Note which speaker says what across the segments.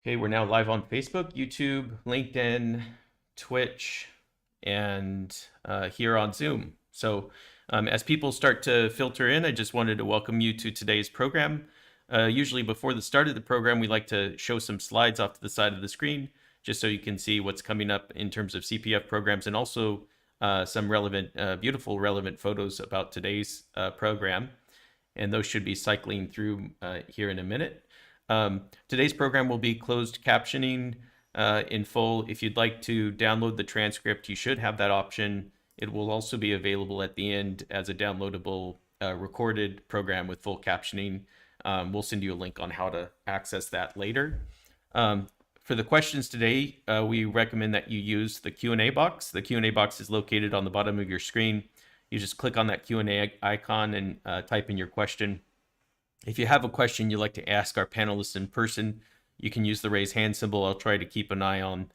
Speaker 1: Okay, we're now live on Facebook, YouTube, LinkedIn, Twitch, and here on Zoom. So as people start to filter in, I just wanted to welcome you to today's program. Usually before the start of the program, we like to show some slides off to the side of the screen, just so you can see what's coming up in terms of CPF programs, and also some relevant, beautiful relevant photos about today's program. And those should be cycling through here in a minute. Today's program will be closed captioning in full. If you'd like to download the transcript, you should have that option. It will also be available at the end as a downloadable recorded program with full captioning. We'll send you a link on how to access that later. For the questions today, we recommend that you use the Q&A box. The Q&A box is located on the bottom of your screen. You just click on that Q&A icon and type in your question. If you have a question you'd like to ask our panelists in person, you can use the raise hand symbol. I'll try to keep an eye on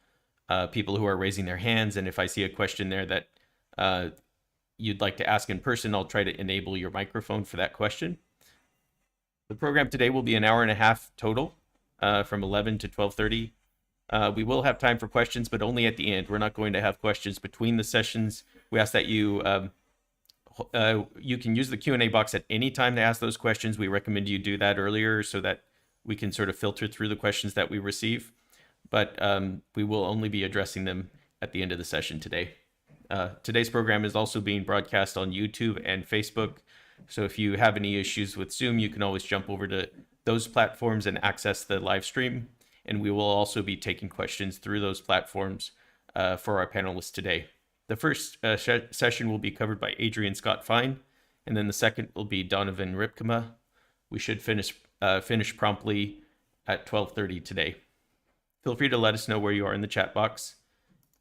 Speaker 1: people who are raising their hands. And if I see a question there that you'd like to ask in person, I'll try to enable your microphone for that question. The program today will be an hour and a half total from 11 to 12:30. We will have time for questions, but only at the end. We're not going to have questions between the sessions. We ask that you can use the Q&A box at any time to ask those questions. We recommend you do that earlier so that we can sort of filter through the questions that we receive. But we will only be addressing them at the end of the session today. Today's program is also being broadcast on YouTube and Facebook. So if you have any issues with Zoom, you can always jump over to those platforms and access the live stream. And we will also be taking questions through those platforms for our panelists today. The first session will be covered by Adrian Scott Fine, and then the second will be Donovan Ripkema. We should finish promptly at 12:30 today. Feel free to let us know where you are in the chat box,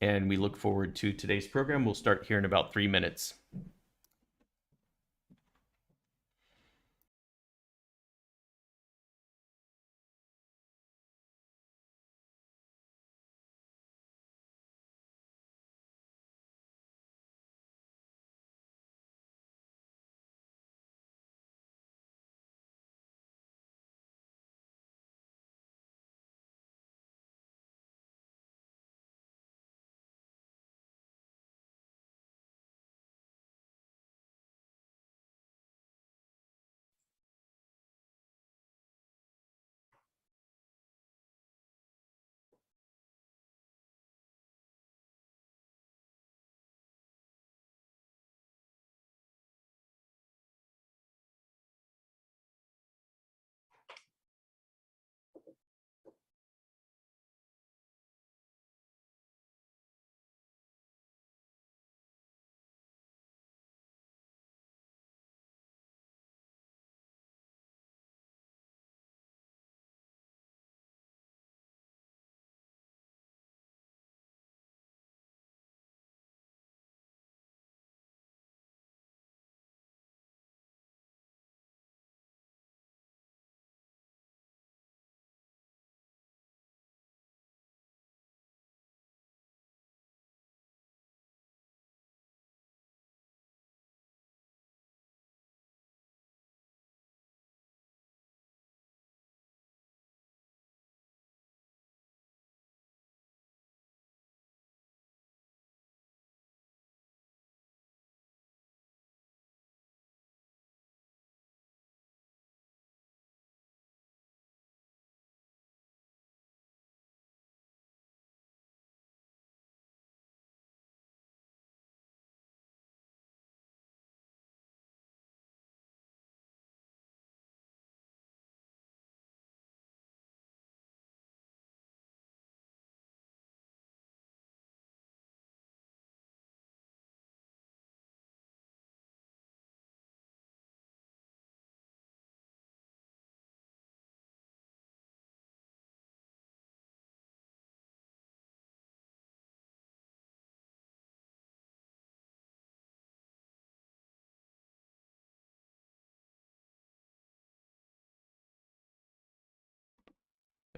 Speaker 1: and we look forward to today's program. We'll start here in about 3 minutes.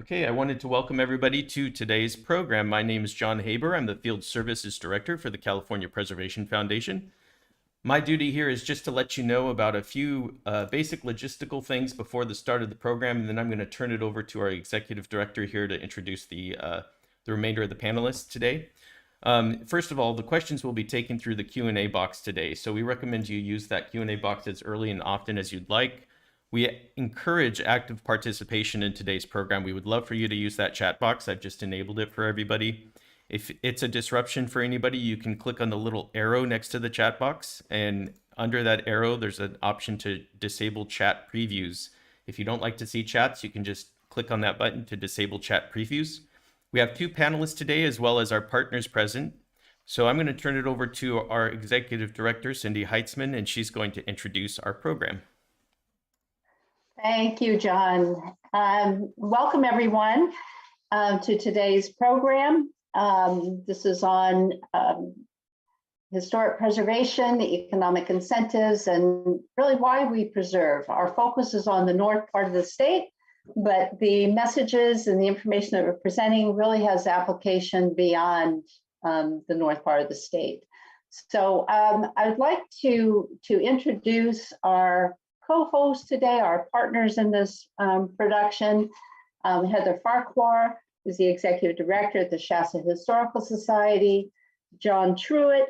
Speaker 1: Okay, I wanted to welcome everybody to today's program. My name is John Haber. I'm the Field Services Director for the California Preservation Foundation. My duty here is just to let you know about a few basic logistical things before the start of the program, and then I'm going to turn it over to our executive director here to introduce the remainder of the panelists today. First of all, the questions will be taken through the Q&A box today, so we recommend you use that Q&A box as early and often as you'd like. We encourage active participation in today's program. We would love for you to use that chat box. I've just enabled it for everybody. If it's a disruption for anybody, you can click on the little arrow next to the chat box, and under that arrow, there's an option to disable chat previews. If you don't like to see chats, you can just click on that button to disable chat previews. We have two panelists today, as well as our partners present. So I'm going to turn it over to our executive director, Cindy Heitzman, and she's going to introduce our program.
Speaker 2: Thank you, John. Welcome, everyone, to today's program. This is on historic preservation, the economic incentives, and really why we preserve. Our focus is on the north part of the state, but the messages and the information that we're presenting really has application beyond the north part of the state. So I'd like to introduce our co-host today, our partners in this production. Heather Farquhar is the executive director at the Shasta Historical Society. John Truitt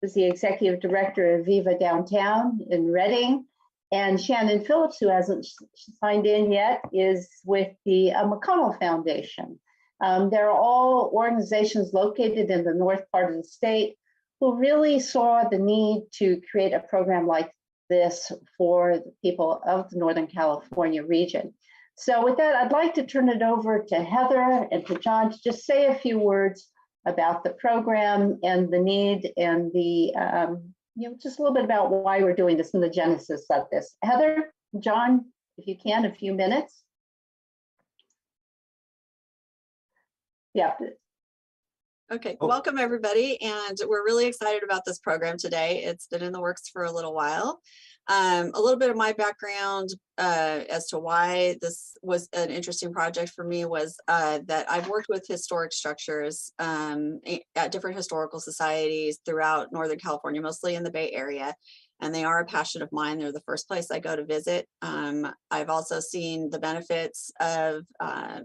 Speaker 2: is the executive director of Viva Downtown in Reading. And Shannon Phillips, who hasn't signed in yet, is with the Mcconnell Foundation. They're all organizations located in the north part of the state who really saw the need to create a program like this for the people of the Northern California region. So with that, I'd like to turn it over to Heather and to John to just say a few words about the program and the need and the, just a little bit about why we're doing this and the genesis of this. Heather, John, if you can, a few minutes. Yeah.
Speaker 3: Okay, welcome everybody, and we're really excited about this program today. It's been in the works for a little while. A little bit of my background as to why this was an interesting project for me was that I've worked with historic structures at different historical societies throughout Northern California, mostly in the Bay Area, and they are a passion of mine. They're the first place I go to visit. I've also seen the benefits of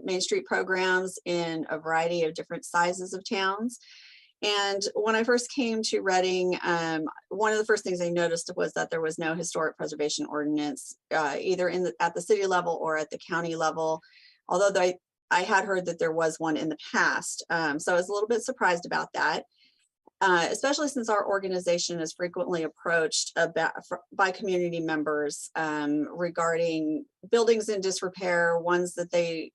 Speaker 3: Main Street programs in a variety of different sizes of towns. And when I first came to Reading, one of the first things I noticed was that there was no historic preservation ordinance, either at the city level or at the county level, although I had heard that there was one in the past. So I was a little bit surprised about that, especially since our organization is frequently approached by community members regarding buildings in disrepair, ones that they,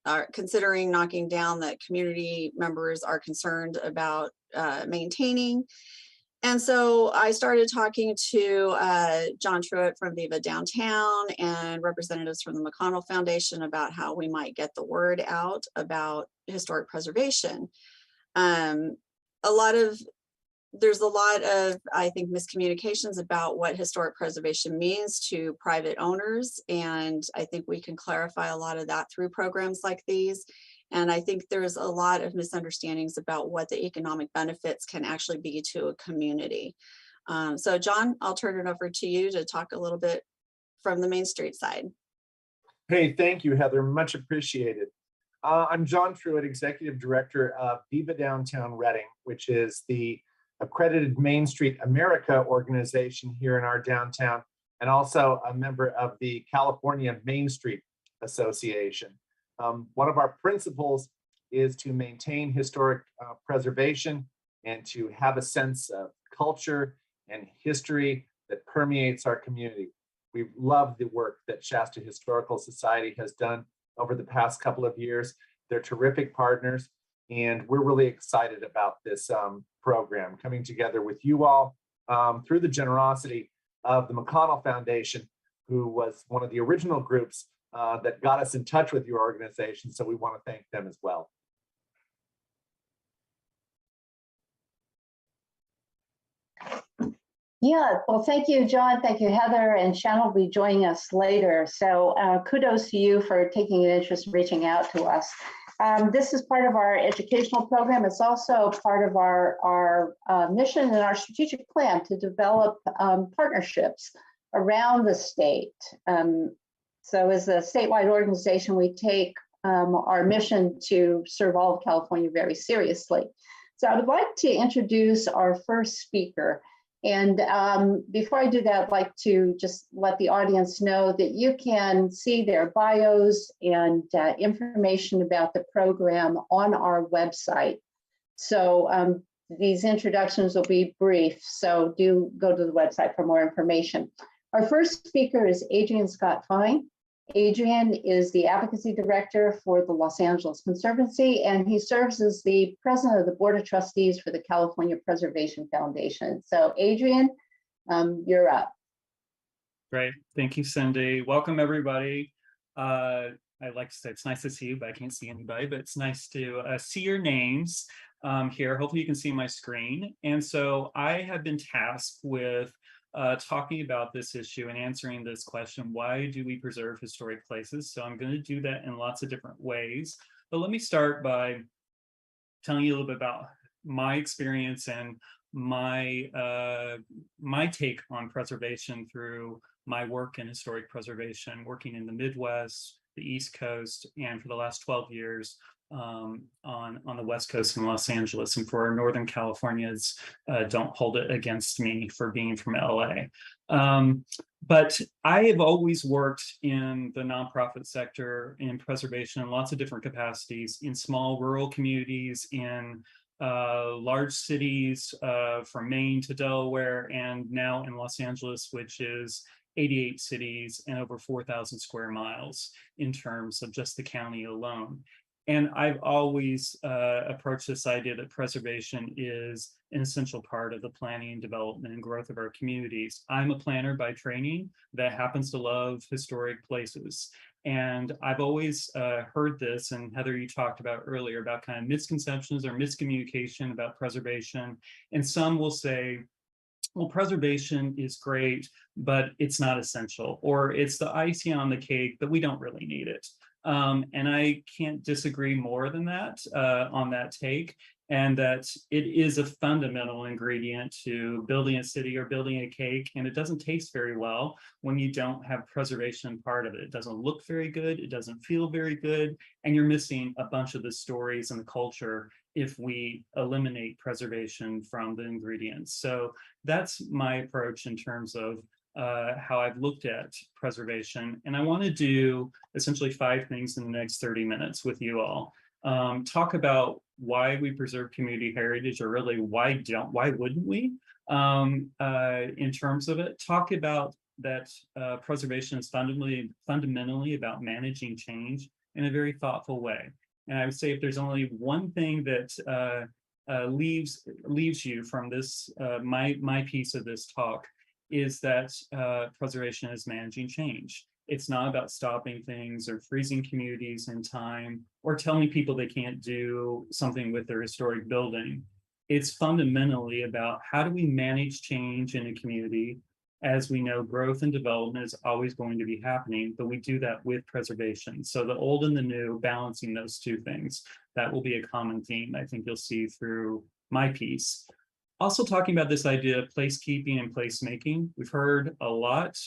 Speaker 3: are considering knocking down, that community members are concerned about maintaining. And so I started talking to John Truitt from Viva Downtown and representatives from the Mcconnell Foundation about how we might get the word out about historic preservation. There's a lot of, I think, miscommunications about what historic preservation means to private owners. And I think we can clarify a lot of that through programs like these. And I think there's a lot of misunderstandings about what the economic benefits can actually be to a community. So John, I'll turn it over to you to talk a little bit from the Main Street side.
Speaker 4: Hey, thank you, Heather, much appreciated. I'm John Truitt, Executive Director of Viva Downtown Reading, which is the accredited Main Street America organization here in our downtown, and also a member of the California Main Street Association. One of our principles is to maintain historic preservation and to have a sense of culture and history that permeates our community. We love the work that Shasta Historical Society has done over the past couple of years. They're terrific partners, and we're really excited about this program coming together with you all through the generosity of the Mcconnell Foundation, who was one of the original groups that got us in touch with your organization. So we want to thank them as well.
Speaker 2: Yeah, well, thank you, John. Thank you, Heather, and Shannon will be joining us later. So kudos to you for taking an interest in reaching out to us. This is part of our educational program. It's also part of our mission and our strategic plan to develop partnerships around the state. So as a statewide organization, we take our mission to serve all of California very seriously. So I would like to introduce our first speaker. And before I do that, I'd like to just let the audience know that you can see their bios and information about the program on our website. So these introductions will be brief, so do go to the website for more information. Our first speaker is Adrian Scott Fine. Adrian is the Advocacy Director for the Los Angeles Conservancy, and he serves as the President of the Board of Trustees for the California Preservation Foundation. So Adrian, you're up.
Speaker 5: Great, thank you, Cindy. Welcome, everybody. I'd like to say it's nice to see you, but I can't see anybody, but it's nice to see your names here. Hopefully you can see my screen. And so I have been tasked with talking about this issue and answering this question, why do we preserve historic places? So I'm going to do that in lots of different ways. But let me start by telling you a little bit about my experience and my take on preservation through my work in historic preservation, working in the Midwest, the East Coast, and for the last 12 years on the West Coast in Los Angeles. And for our Northern Californians, don't hold it against me for being from LA. But I have always worked in the nonprofit sector in preservation in lots of different capacities, in small rural communities, in large cities from Maine to Delaware, and now in Los Angeles, which is 88 cities and over 4,000 square miles in terms of just the county alone. And I've always approached this idea that preservation is an essential part of the planning, development, and growth of our communities. I'm a planner by training that happens to love historic places. And I've always heard this, and Heather, you talked about earlier about kind of misconceptions or miscommunication about preservation. And some will say, well, preservation is great, but it's not essential, or it's the icing on the cake, but we don't really need it. And I can't disagree more than that on that take, and that it is a fundamental ingredient to building a city or building a cake, and it doesn't taste very well when you don't have preservation part of it. It doesn't look very good, it doesn't feel very good, and you're missing a bunch of the stories and the culture if we eliminate preservation from the ingredients. So that's my approach in terms of how I've looked at preservation. And I want to do essentially 5 things in the next 30 minutes with you all. Talk about why we preserve community heritage, or really why wouldn't we in terms of it. Talk about that preservation is fundamentally about managing change in a very thoughtful way. And I would say if there's only one thing that leaves you from this, my piece of this talk, is that preservation is managing change. It's not about stopping things or freezing communities in time or telling people they can't do something with their historic building. It's fundamentally about how do we manage change in a community. As we know, growth and development is always going to be happening, but we do that with preservation. So the old and the new, balancing those two things, that will be a common theme I think you'll see through my piece. Also talking about this idea of placekeeping and placemaking. We've heard a lot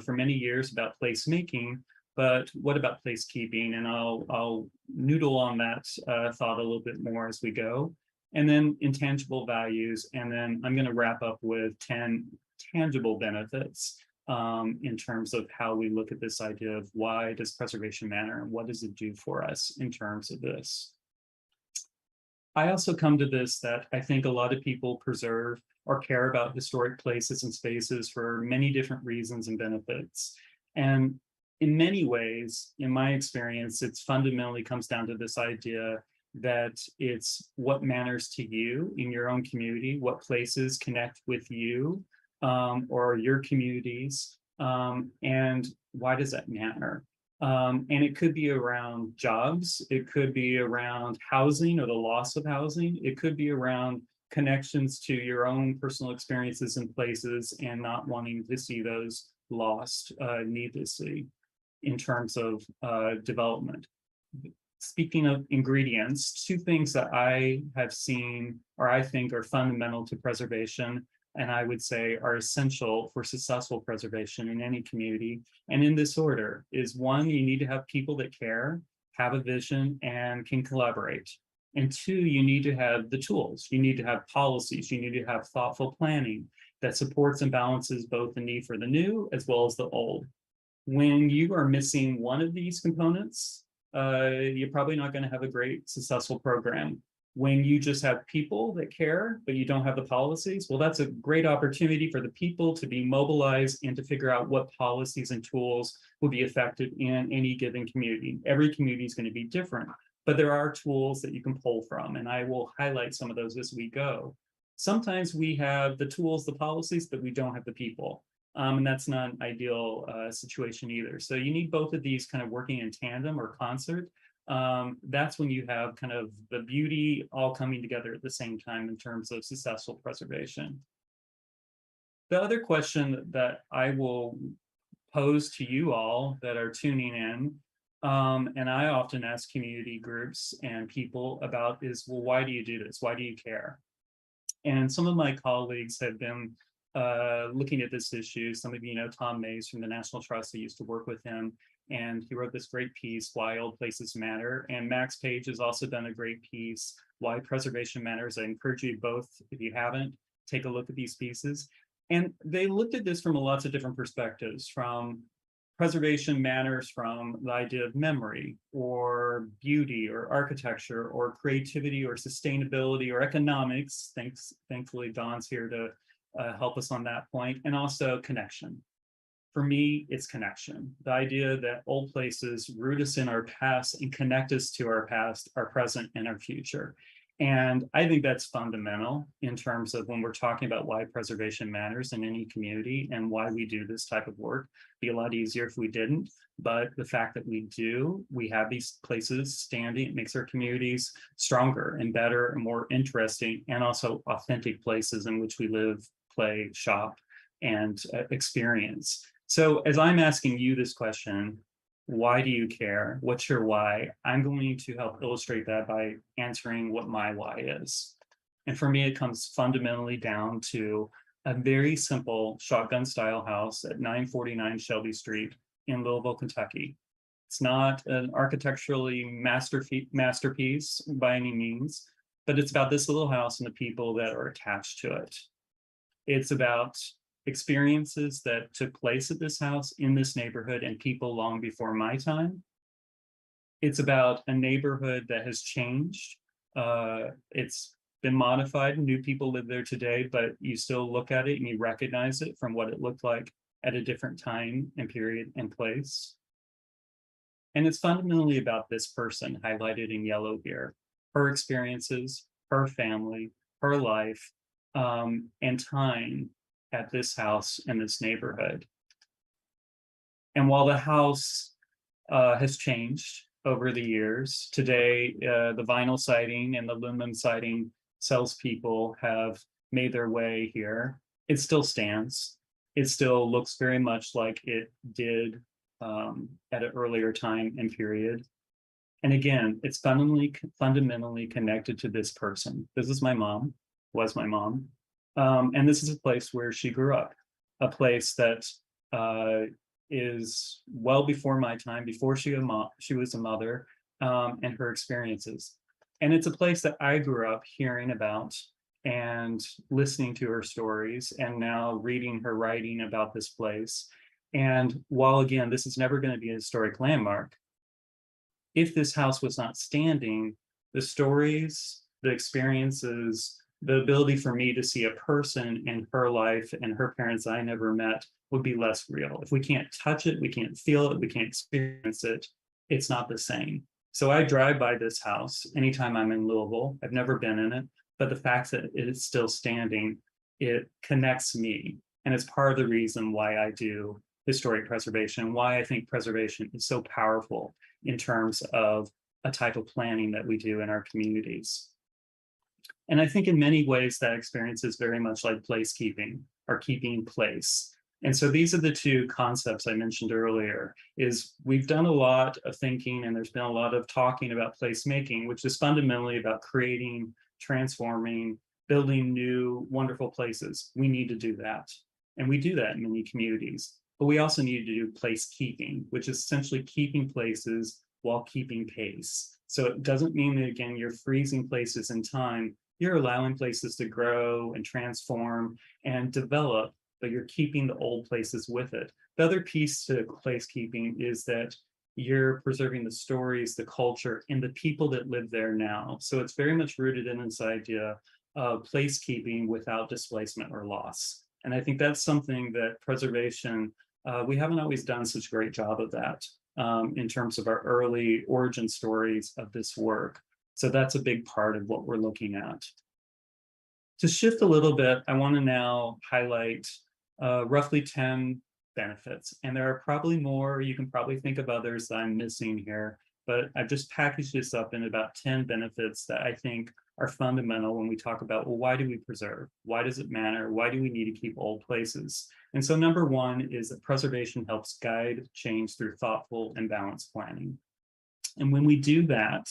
Speaker 5: for many years about placemaking, but what about placekeeping? And I'll noodle on that thought a little bit more as we go. And then intangible values. And then I'm going to wrap up with 10 tangible benefits in terms of how we look at this idea of why does preservation matter and what does it do for us in terms of this. I also come to this that I think a lot of people preserve or care about historic places and spaces for many different reasons and benefits. And in many ways, in my experience, it fundamentally comes down to this idea that it's what matters to you in your own community, what places connect with you or your communities, and why does that matter? And it could be around jobs, it could be around housing or the loss of housing, it could be around connections to your own personal experiences and places and not wanting to see those lost needlessly in terms of development. speaking of ingredients, two things that I have seen or I think are fundamental to preservation, and I would say are essential for successful preservation in any community, and in this order, is one, you need to have people that care, have a vision, and can collaborate. And two, you need to have the tools. You need to have policies. You need to have thoughtful planning that supports and balances both the need for the new as well as the old. When you are missing one of these components, you're probably not going to have a great successful program. When you just have people that care, but you don't have the policies, well, that's a great opportunity for the people to be mobilized and to figure out what policies and tools will be effective in any given community. Every community is going to be different, but there are tools that you can pull from, and I will highlight some of those as we go. Sometimes we have the tools, the policies, but we don't have the people. And that's not an ideal situation either. So you need both of these kind of working in tandem or concert. That's when you have kind of the beauty all coming together at the same time in terms of successful preservation. The other question that I will pose to you all that are tuning in, and I often ask community groups and people about is, well, why do you do this? Why do you care? And some of my colleagues have been looking at this issue. Some of you know Tom Mays from the National Trust. I used to work with him, and he wrote this great piece, Why Old Places Matter. And Max Page has also done a great piece, Why Preservation Matters. I encourage you both, if you haven't, take a look at these pieces. And they looked at this from lots of different perspectives, from preservation matters from the idea of memory or beauty or architecture or creativity or sustainability or economics. Thankfully, Don's here to help us on that point, and also connection. For me, it's connection. The idea that old places root us in our past and connect us to our past, our present, and our future. And I think that's fundamental in terms of when we're talking about why preservation matters in any community and why we do this type of work. It'd be a lot easier if we didn't, but the fact that we do, we have these places standing, it makes our communities stronger and better and more interesting, and also authentic places in which we live, play, shop, and experience. So as I'm asking you this question, why do you care? What's your why? I'm going to help illustrate that by answering what my why is. And for me, it comes fundamentally down to a very simple shotgun style house at 949 Shelby Street in Louisville, Kentucky. It's not an architecturally masterpiece by any means, but it's about this little house and the people that are attached to it. It's about experiences that took place at this house in this neighborhood and people long before my time. It's about a neighborhood that has changed. It's been modified, new people live there today, but you still look at it and you recognize it from what it looked like at a different time and period and place. And it's fundamentally about this person highlighted in yellow here, her experiences, her family, her life, and time at this house in this neighborhood. And while the house has changed over the years, today the vinyl siding and the aluminum siding salespeople have made their way here. It still stands. It still looks very much like it did at an earlier time and period. And again, it's fundamentally connected to this person. This is my mom, was my mom. And this is a place where she grew up, a place that is well before my time, before she was a mother, and her experiences. And it's a place that I grew up hearing about and listening to her stories, and now reading her writing about this place. And while, again, this is never going to be a historic landmark, if this house was not standing, the stories, the experiences, the ability for me to see a person in her life and her parents I never met would be less real. If we can't touch it, we can't feel it, we can't experience it, it's not the same. So I drive by this house anytime I'm in Louisville. I've never been in it, but the fact that it is still standing, it connects me. And it's part of the reason why I do historic preservation, why I think preservation is so powerful in terms of a type of planning that we do in our communities. And I think in many ways that experience is very much like placekeeping or keeping place. And so these are the two concepts I mentioned earlier, is we've done a lot of thinking and there's been a lot of talking about placemaking, which is fundamentally about creating, transforming, building new wonderful places. We need to do that. And we do that in many communities. But we also need to do placekeeping, which is essentially keeping places while keeping pace. So it doesn't mean that, again, you're freezing places in time. You're allowing places to grow and transform and develop, but you're keeping the old places with it. The other piece to placekeeping is that you're preserving the stories, the culture, and the people that live there now. So it's very much rooted in this idea of placekeeping without displacement or loss. And I think that's something that preservation, we haven't always done such a great job of that in terms of our early origin stories of this work. So that's a big part of what we're looking at. To shift a little bit, I want to now highlight roughly 10 benefits. And there are probably more. You can probably think of others that I'm missing here, but I've just packaged this up in about 10 benefits that I think are fundamental when we talk about, well, why do we preserve? Why does it matter? Why do we need to keep old places? And so number one is that preservation helps guide change through thoughtful and balanced planning. And when we do that,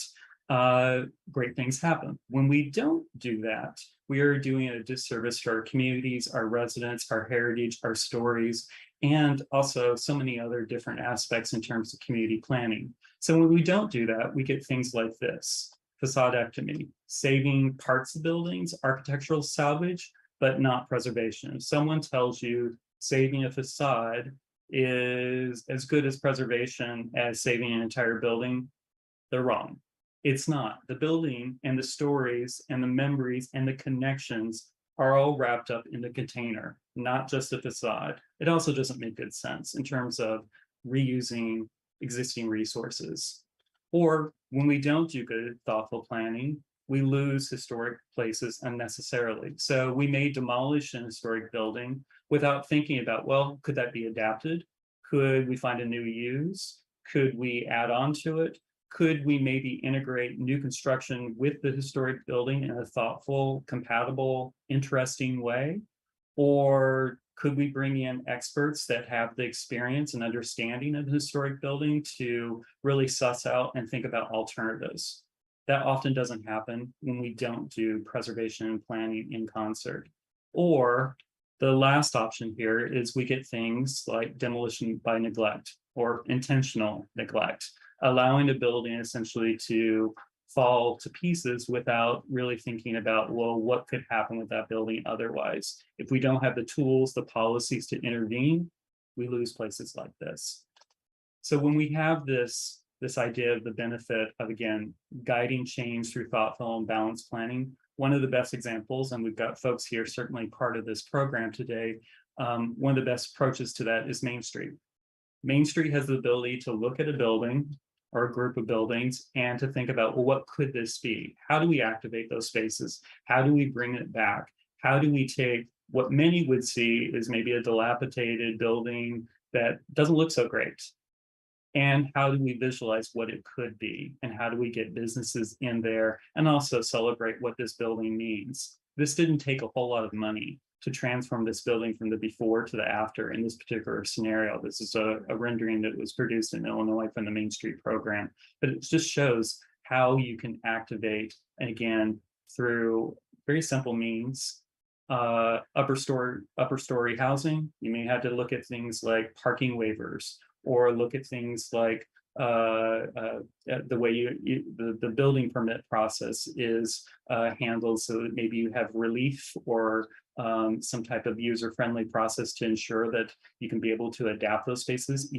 Speaker 5: great things happen. When we don't do that, we are doing a disservice to our communities, our residents, our heritage, our stories, and also so many other different aspects in terms of community planning. So when we don't do that, we get things like this: facadectomy, saving parts of buildings, architectural salvage, but not preservation. If someone tells you saving a facade is as good as preservation as saving an entire building, they're wrong. It's not. The building and the stories and the memories and the connections are all wrapped up in the container, not just a facade. It also doesn't make good sense in terms of reusing existing resources. Or when we don't do good, thoughtful planning, we lose historic places unnecessarily. So we may demolish an historic building without thinking about, well, could that be adapted? Could we find a new use? Could we add on to it? Could we maybe integrate new construction with the historic building in a thoughtful, compatible, interesting way? Or could we bring in experts that have the experience and understanding of the historic building to really suss out and think about alternatives? That often doesn't happen when we don't do preservation and planning in concert. Or the last option here is we get things like demolition by neglect or intentional neglect, allowing a building essentially to fall to pieces without really thinking about, well, what could happen with that building otherwise? If we don't have the tools, the policies to intervene, we lose places like this. So when we have this idea of the benefit of, again, guiding change through thoughtful and balanced planning, one of the best examples, and we've got folks here certainly part of this program today, one of the best approaches to that is Main Street. Main Street has the ability to look at a building or a group of buildings and to think about, well, what could this be? How do we activate those spaces? How do we bring it back? How do we take what many would see as maybe a dilapidated building that doesn't look so great? And how do we visualize what it could be? And how do we get businesses in there and also celebrate what this building means? This didn't take a whole lot of money to transform this building from the before to the after in this particular scenario. This is a rendering that was produced in Illinois from the Main Street program, but it just shows how you can activate, and again, through very simple means, upper story housing. You may have to look at things like parking waivers, or look at things like the way the building permit process is handled, so that maybe you have relief or some type of user-friendly process to ensure that you can be able to adapt those spaces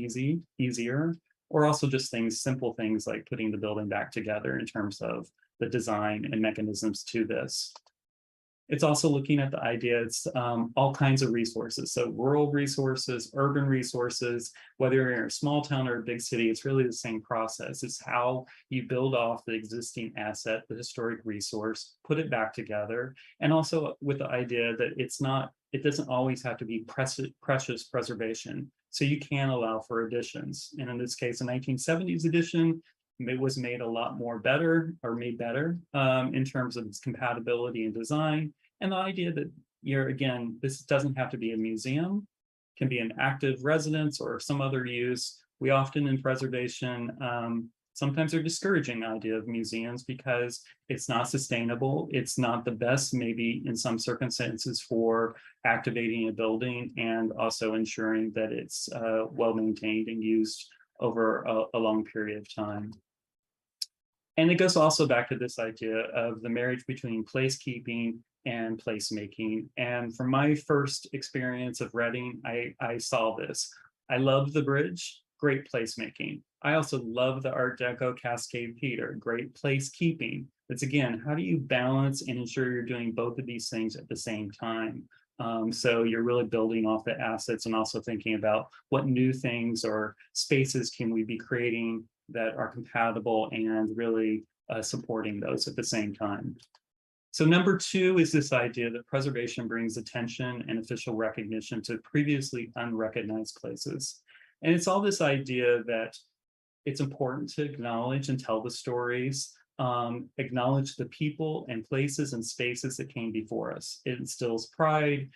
Speaker 5: easier, or also just simple things like putting the building back together in terms of the design and mechanisms to this. It's also looking at the idea, it's all kinds of resources. So rural resources, urban resources, whether you're in a small town or a big city, it's really the same process. It's how you build off the existing asset, the historic resource, put it back together. And also with the idea that it doesn't always have to be precious preservation. So you can allow for additions. And in this case, a 1970s edition, it was made a lot more better in terms of its compatibility and design. And the idea that this doesn't have to be a museum. can be an active residence or some other use. We often in preservation sometimes are discouraging the idea of museums because it's not sustainable. It's not the best, maybe in some circumstances, for activating a building and also ensuring that it's well maintained and used over a long period of time. And it goes also back to this idea of the marriage between placekeeping and placemaking. And from my first experience of Reading, I saw this. I love the bridge, great placemaking. I also love the Art Deco Cascade Theater, great placekeeping. It's again, how do you balance and ensure you're doing both of these things at the same time? So you're really building off the assets and also thinking about what new things or spaces can we be creating that are compatible and really supporting those at the same time. So number 2 is this idea that preservation brings attention and official recognition to previously unrecognized places. And it's all this idea that it's important to acknowledge and tell the stories, acknowledge the people and places and spaces that came before us. It instills pride,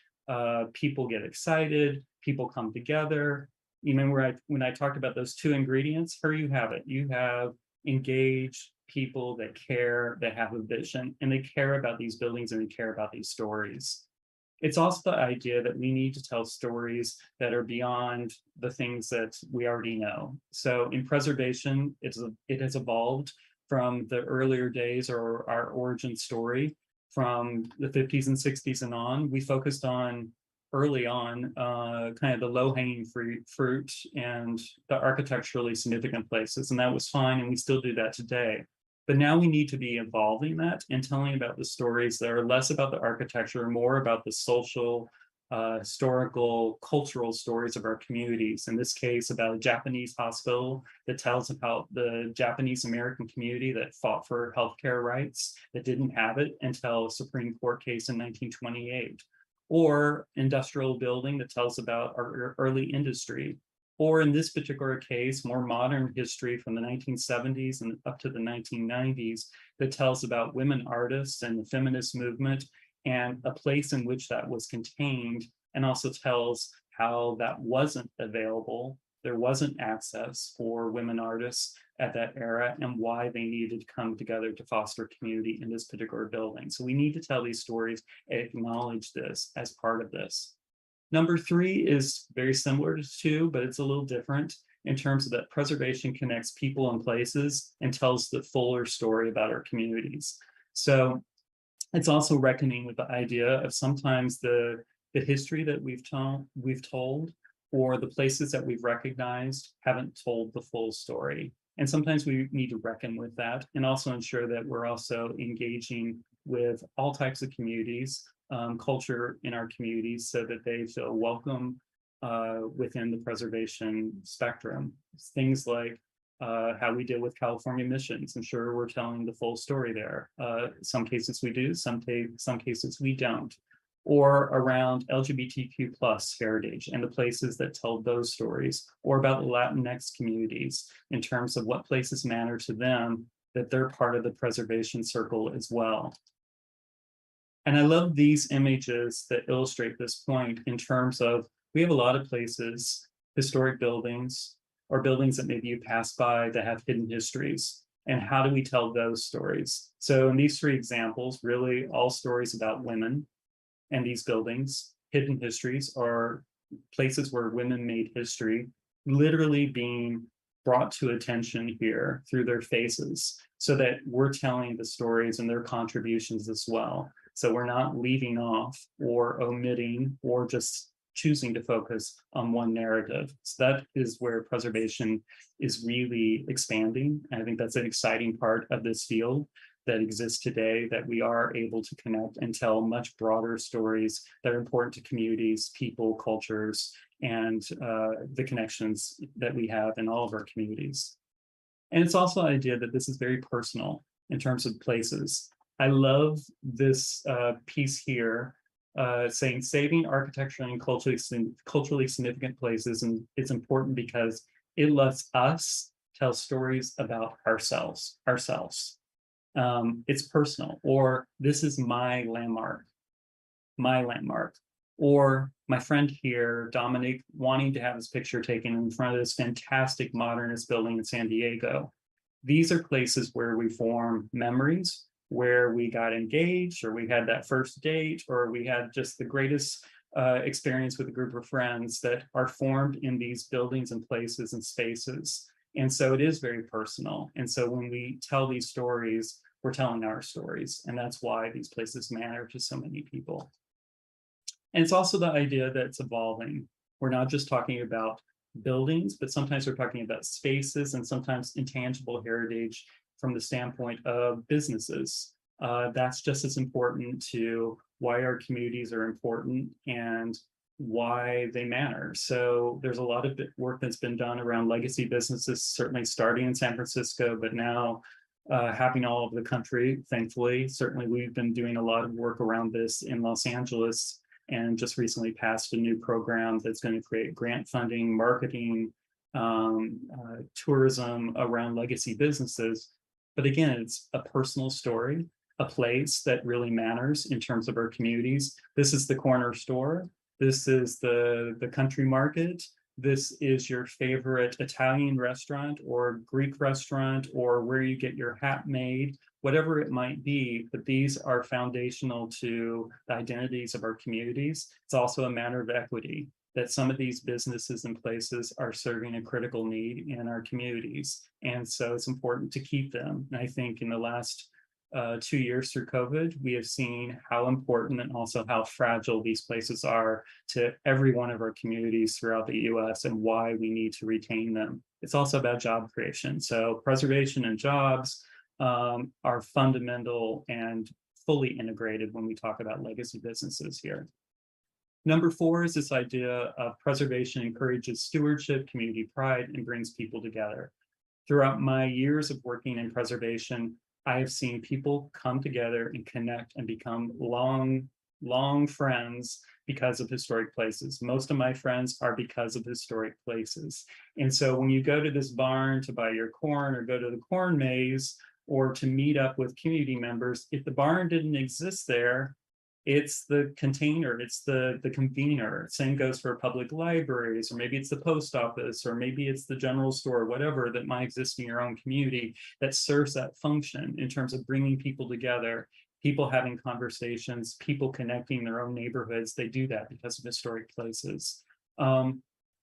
Speaker 5: people get excited, people come together. You remember when I talked about those 2 ingredients, here you have it. You have engaged people that care, that have a vision, and they care about these buildings and they care about these stories. It's also the idea that we need to tell stories that are beyond the things that we already know. So in preservation, it has evolved from the earlier days or our origin story from the 50s and 60s and on. We focused on early on kind of the low-hanging fruit and the architecturally significant places, and that was fine, and we still do that today. But now we need to be evolving that and telling about the stories that are less about the architecture, more about the social, historical, cultural stories of our communities. In this case, about a Japanese hospital that tells about the Japanese American community that fought for healthcare rights, that didn't have it until a Supreme Court case in 1928. Or industrial building that tells about our early industry. Or in this particular case, more modern history from the 1970s and up to the 1990s that tells about women artists and the feminist movement and a place in which that was contained, and also tells how that wasn't available. There wasn't access for women artists at that era and why they needed to come together to foster community in this particular building. So we need to tell these stories and acknowledge this as part of this. Number 3 is very similar to 2, but it's a little different in terms of that preservation connects people and places and tells the fuller story about our communities. So it's also reckoning with the idea of sometimes the history that we've told or the places that we've recognized haven't told the full story. And sometimes we need to reckon with that and also ensure that we're also engaging with all types of communities, culture in our communities so that they feel welcome within the preservation spectrum. Things like how we deal with California missions, ensure we're telling the full story there. Some cases we do, some cases we don't. Or around LGBTQ+ heritage and the places that tell those stories, or about the Latinx communities in terms of what places matter to them, that they're part of the preservation circle as well. And I love these images that illustrate this point in terms of, we have a lot of places, historic buildings, or buildings that maybe you pass by that have hidden histories. And how do we tell those stories? So in these 3 examples, really all stories about women and these buildings, hidden histories, are places where women made history, literally being brought to attention here through their faces, so that we're telling the stories and their contributions as well. So we're not leaving off or omitting or just choosing to focus on one narrative. So that is where preservation is really expanding. And I think that's an exciting part of this field that exists today, that we are able to connect and tell much broader stories that are important to communities, people, cultures, and the connections that we have in all of our communities. And it's also the idea that this is very personal in terms of places. I love this piece here saying saving architecturally and culturally significant places, and it's important because it lets us tell stories about ourselves. It's personal, or this is my landmark. Or my friend here, Dominic, wanting to have his picture taken in front of this fantastic modernist building in San Diego. These are places where we form memories, where we got engaged, or we had that first date, or we had just the greatest experience with a group of friends that are formed in these buildings and places and spaces. And so it is very personal. And so when we tell these stories, we're telling our stories. And that's why these places matter to so many people. And it's also the idea that it's evolving. We're not just talking about buildings, but sometimes we're talking about spaces and sometimes intangible heritage from the standpoint of businesses. That's just as important to why our communities are important and why they matter. So there's a lot of work that's been done around legacy businesses, certainly starting in San Francisco, but now happening all over the country, thankfully. Certainly we've been doing a lot of work around this in Los Angeles, and just recently passed a new program that's going to create grant funding, marketing, tourism around legacy businesses. But again, it's a personal story, a place that really matters in terms of our communities. This is the corner store. This is the country market. This is your favorite Italian restaurant or Greek restaurant, or where you get your hat made, whatever it might be, but these are foundational to the identities of our communities. It's also a matter of equity, that some of these businesses and places are serving a critical need in our communities. And so it's important to keep them. And I think in the last 2 years through COVID, we have seen how important and also how fragile these places are to every one of our communities throughout the US, and why we need to retain them. It's also about job creation. So preservation and jobs are fundamental and fully integrated when we talk about legacy businesses here. Number 4 is this idea of preservation encourages stewardship, community pride, and brings people together. Throughout my years of working in preservation, I have seen people come together and connect and become long friends because of historic places. Most of my friends are because of historic places. And so when you go to this barn to buy your corn, or go to the corn maze, or to meet up with community members, if the barn didn't exist there, it's the container, it's the convener. Same goes for public libraries, or maybe it's the post office, or maybe it's the general store, whatever that might exist in your own community that serves that function in terms of bringing people together, people having conversations, people connecting their own neighborhoods. They do that because of historic places.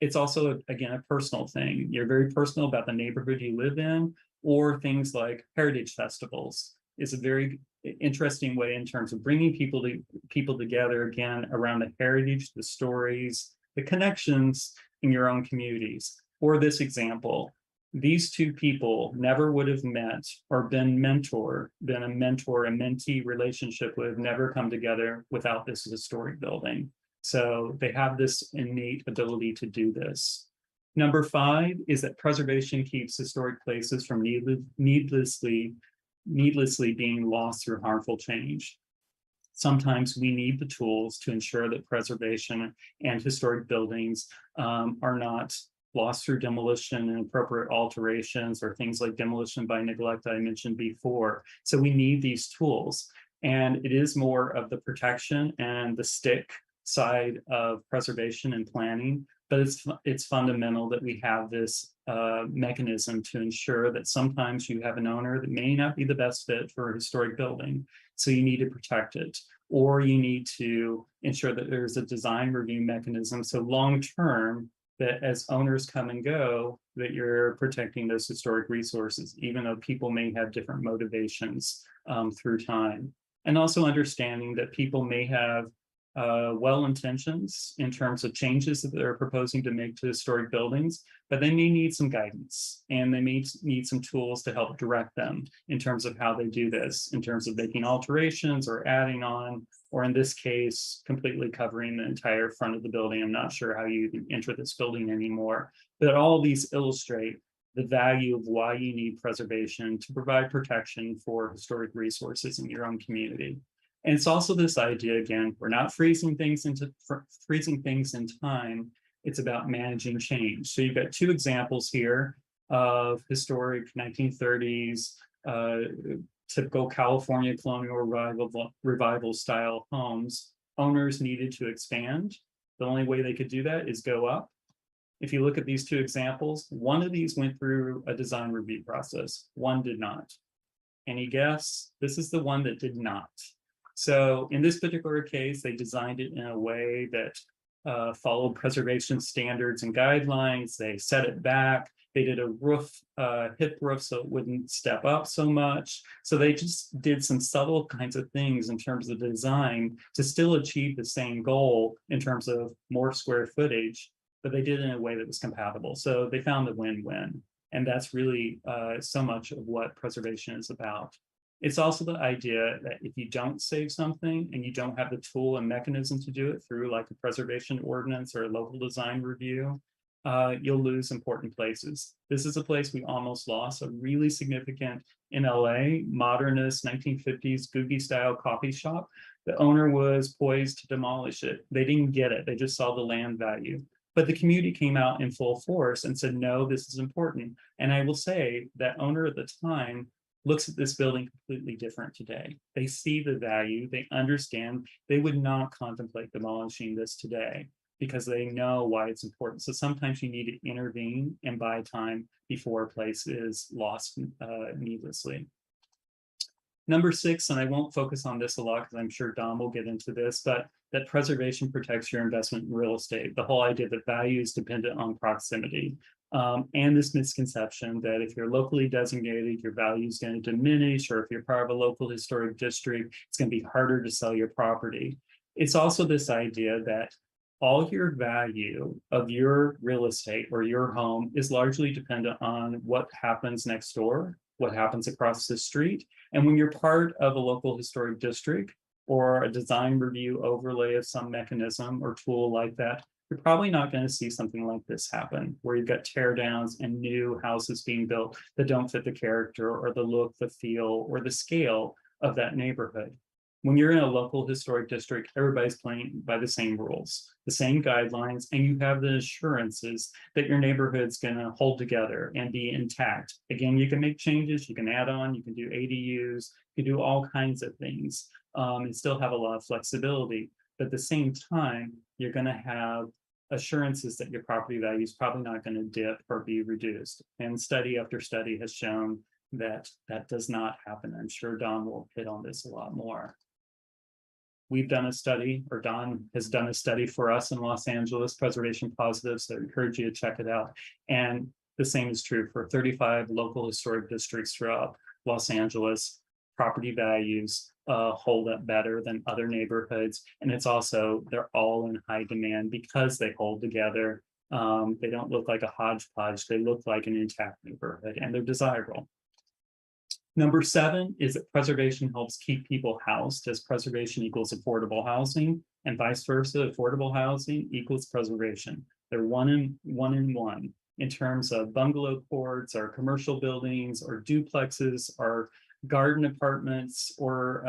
Speaker 5: It's also, again, a personal thing. You're very personal about the neighborhood you live in, or things like heritage festivals is a very interesting way in terms of bringing people together, again, around the heritage, the stories, the connections in your own communities. For this example, these two people never would have met or been a mentor and mentee relationship would have never come together without this historic building. So they have this innate ability to do this. Number 5 is that preservation keeps historic places from needlessly being lost through harmful change. Sometimes we need the tools to ensure that preservation and historic buildings are not lost through demolition and appropriate alterations, or things like demolition by neglect I mentioned before. So we need these tools. And it is more of the protection and the stick side of preservation and planning, but it's fundamental that we have this mechanism to ensure that sometimes you have an owner that may not be the best fit for a historic building, so you need to protect it, or you need to ensure that there's a design review mechanism, so long term, that as owners come and go, that you're protecting those historic resources, even though people may have different motivations through time. And also understanding that people may have well intentions in terms of changes that they're proposing to make to historic buildings, but they may need some guidance, and they may need some tools to help direct them in terms of how they do this, in terms of making alterations or adding on, or in this case, completely covering the entire front of the building. I'm not sure how you even enter this building anymore, but all these illustrate the value of why you need preservation to provide protection for historic resources in your own community. And it's also this idea, again, we're not freezing things in time. It's about managing change. So you've got 2 examples here of historic 1930s, typical California colonial revival style homes. owners needed to expand. The only way they could do that is go up. If you look at these two examples, one of these went through a design review process, one did not. Any guess? This is the one that did not. So in this particular case, they designed it in a way that followed preservation standards and guidelines. They set it back. They did a roof, hip roof, so it wouldn't step up so much. So they just did some subtle kinds of things in terms of design to still achieve the same goal in terms of more square footage, but they did it in a way that was compatible. So they found the win-win. And that's really so much of what preservation is about. It's also the idea that if you don't save something and you don't have the tool and mechanism to do it through like a preservation ordinance or a local design review, you'll lose important places. This is a place we almost lost, a really significant in LA, modernist 1950s Googie style coffee shop. The owner was poised to demolish it. They didn't get it. They just saw the land value. But the community came out in full force and said, no, this is important. And I will say that owner at the time looks at this building completely different today. They see the value, they understand, they would not contemplate demolishing this today because they know why it's important. So sometimes you need to intervene and buy time before a place is lost needlessly. Number 6, and I won't focus on this a lot because I'm sure Don will get into this, but that preservation protects your investment in real estate. The whole idea that value is dependent on proximity. And this misconception that if you're locally designated, your value is going to diminish, or if you're part of a local historic district, it's going to be harder to sell your property. It's also this idea that all your value of your real estate or your home is largely dependent on what happens next door, what happens across the street. And when you're part of a local historic district or a design review overlay of some mechanism or tool like that, you're probably not going to see something like this happen, where you've got tear downs and new houses being built that don't fit the character or the look, the feel, or the scale of that neighborhood. When you're in a local historic district, everybody's playing by the same rules, the same guidelines, and you have the assurances that your neighborhood's going to hold together and be intact. Again, you can make changes, you can add on, you can do ADUs, you can do all kinds of things and still have a lot of flexibility. But at the same time, you're going to have assurances that your property value is probably not going to dip or be reduced. And study after study has shown that that does not happen. I'm sure Don will hit on this a lot more. We've done a study, or Don has done a study for us in Los Angeles, Preservation Positive, so I encourage you to check it out. And the same is true for 35 local historic districts throughout Los Angeles. Property values hold up better than other neighborhoods. And it's also, they're all in high demand because they hold together. They don't look like a hodgepodge, they look like an intact neighborhood, and they're desirable. Number 7 is that preservation helps keep people housed, as preservation equals affordable housing, and vice versa, affordable housing equals preservation. They're one in one in terms of bungalow courts or commercial buildings or duplexes or garden apartments or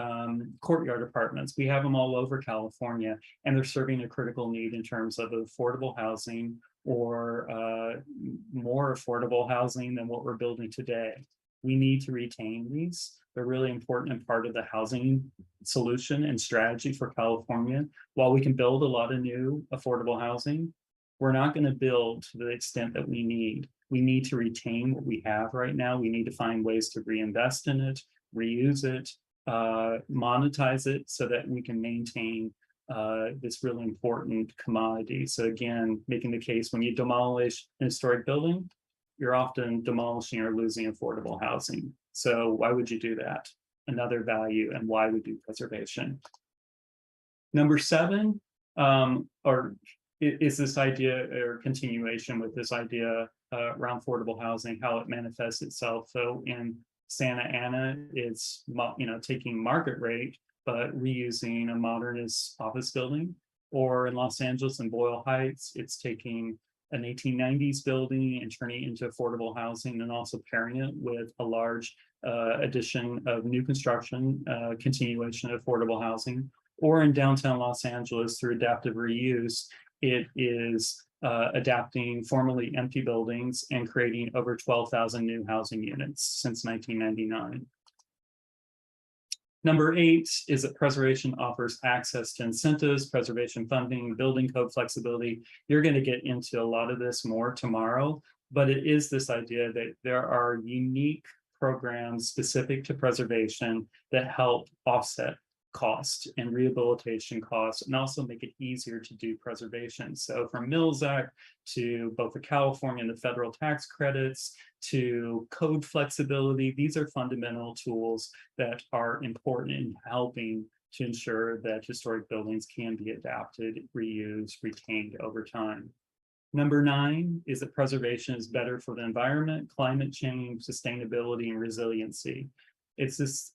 Speaker 5: courtyard apartments. We have them all over California, and they're serving a critical need in terms of affordable housing or more affordable housing than what we're building today. We need to retain these. They're really important and part of the housing solution and strategy for California. While we can build a lot of new affordable housing, we're not going to build to the extent that we need. We need to retain what we have right now. We need to find ways to reinvest in it, reuse it, monetize it so that we can maintain this really important commodity. So again, making the case when you demolish an historic building, you're often demolishing or losing affordable housing. So why would you do that? Another value, and why we do preservation. Number 7, is this idea or continuation with this idea around affordable housing, how it manifests itself. So in Santa Ana, it's taking market rate, but reusing a modernist office building. Or in Los Angeles and Boyle Heights, it's taking an 1890s building and turning it into affordable housing, and also pairing it with a large addition of new construction, continuation of affordable housing. Or in downtown Los Angeles, through adaptive reuse, it is adapting formerly empty buildings and creating over 12,000 new housing units since 1999. Number 8 is that preservation offers access to incentives, preservation funding, building code flexibility. You're going to get into a lot of this more tomorrow, but it is this idea that there are unique programs specific to preservation that help offset cost and rehabilitation costs, and also make it easier to do preservation. So from Mills Act to both the California and the federal tax credits to code flexibility, these are fundamental tools that are important in helping to ensure that historic buildings can be adapted, reused, retained over time. Number 9 is that preservation is better for the environment, climate change, sustainability, and resiliency. It's this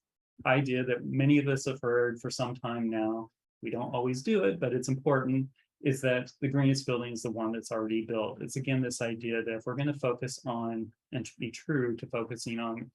Speaker 5: idea that many of us have heard for some time now. We don't always do it, but it's important, is that the greenest building is the one that's already built. It's again this idea that if we're going to focus on, and to be true to focusing on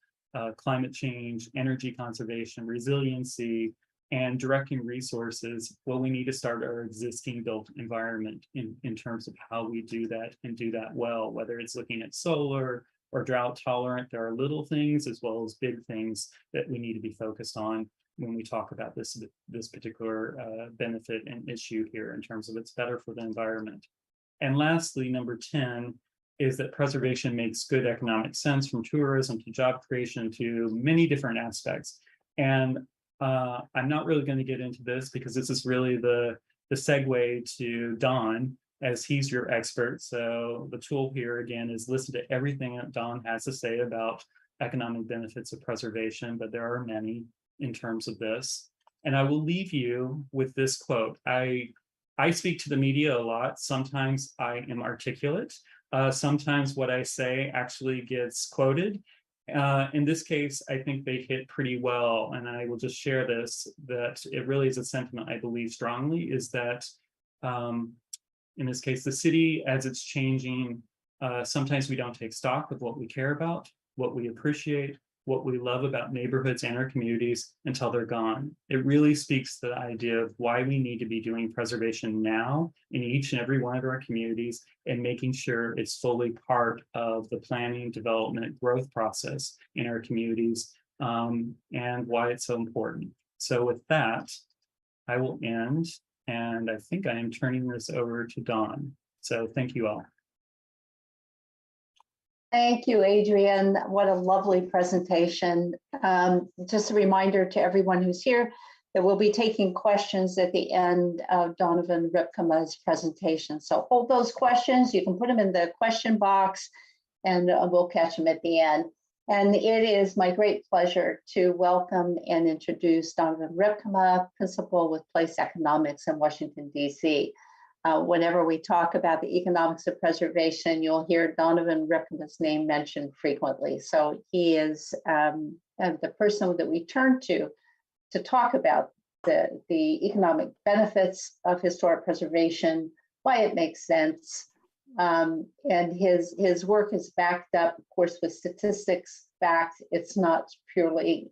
Speaker 5: climate change, energy conservation, resiliency, and directing resources, well, we need to start our existing built environment in terms of how we do that and do that well, whether it's looking at solar or drought tolerant. There are little things as well as big things that we need to be focused on when we talk about this particular benefit and issue here in terms of it's better for the environment. And lastly, number 10 is that preservation makes good economic sense, from tourism to job creation to many different aspects. And I'm not really going to get into this because this is really the segue to Don, as he's your expert. So the tool here again is listen to everything that Don has to say about economic benefits of preservation, but there are many in terms of this. And I will leave you with this quote. I speak to the media a lot. Sometimes I am articulate. Sometimes what I say actually gets quoted. In this case, I think they hit pretty well. And I will just share this, that it really is a sentiment I believe strongly, is that in this case, the city, as it's changing, sometimes we don't take stock of what we care about, what we appreciate, what we love about neighborhoods and our communities until they're gone. It really speaks to the idea of why we need to be doing preservation now in each and every one of our communities and making sure it's fully part of the planning, development, growth process in our communities, and why it's so important. So with that, I will end. And I think I am turning this over to Dawn. So thank you all.
Speaker 2: Thank you, Adrian. What a lovely presentation. Just a reminder to everyone who's here that we'll be taking questions at the end of Donovan Ripkema's presentation. So hold those questions. You can put them in the question box and we'll catch them at the end. And it is my great pleasure to welcome and introduce Donovan Ripkema, Principal with Place Economics in Washington, D.C. Whenever we talk about the economics of preservation, you'll hear Donovan Ripkema's name mentioned frequently. So he is the person that we turn to talk about the economic benefits of historic preservation, why it makes sense. And his work is backed up, of course, with statistics, facts. It's not purely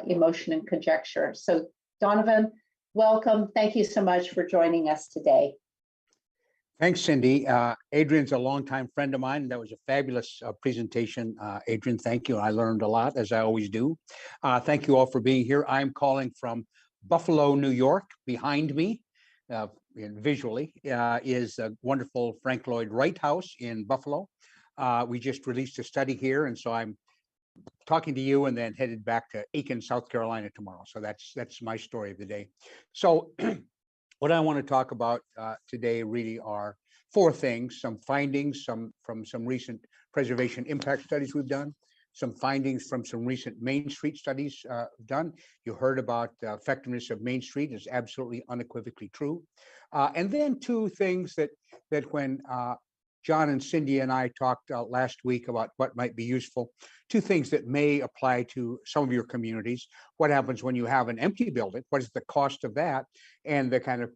Speaker 2: emotion and conjecture. So Donovan, welcome. Thank you so much for joining us today.
Speaker 6: Thanks, Cindy. Adrian's a longtime friend of mine. That was a fabulous presentation. Adrian, thank you. I learned a lot, as I always do. Thank you all for being here. I'm calling from Buffalo, New York. Behind me, visually, is a wonderful Frank Lloyd Wright House in Buffalo. We just released a study here, and so I'm talking to you and then headed back to Aiken, South Carolina tomorrow. So that's my story of the day. So what I want to talk about today really are 4 things: some findings from some recent preservation impact studies we've done, some findings from some recent Main Street studies done. You heard about the effectiveness of Main Street is absolutely unequivocally true. And then 2 things that when John and Cindy and I talked last week about what might be useful, 2 things that may apply to some of your communities. What happens when you have an empty building? What is the cost of that? And the kind of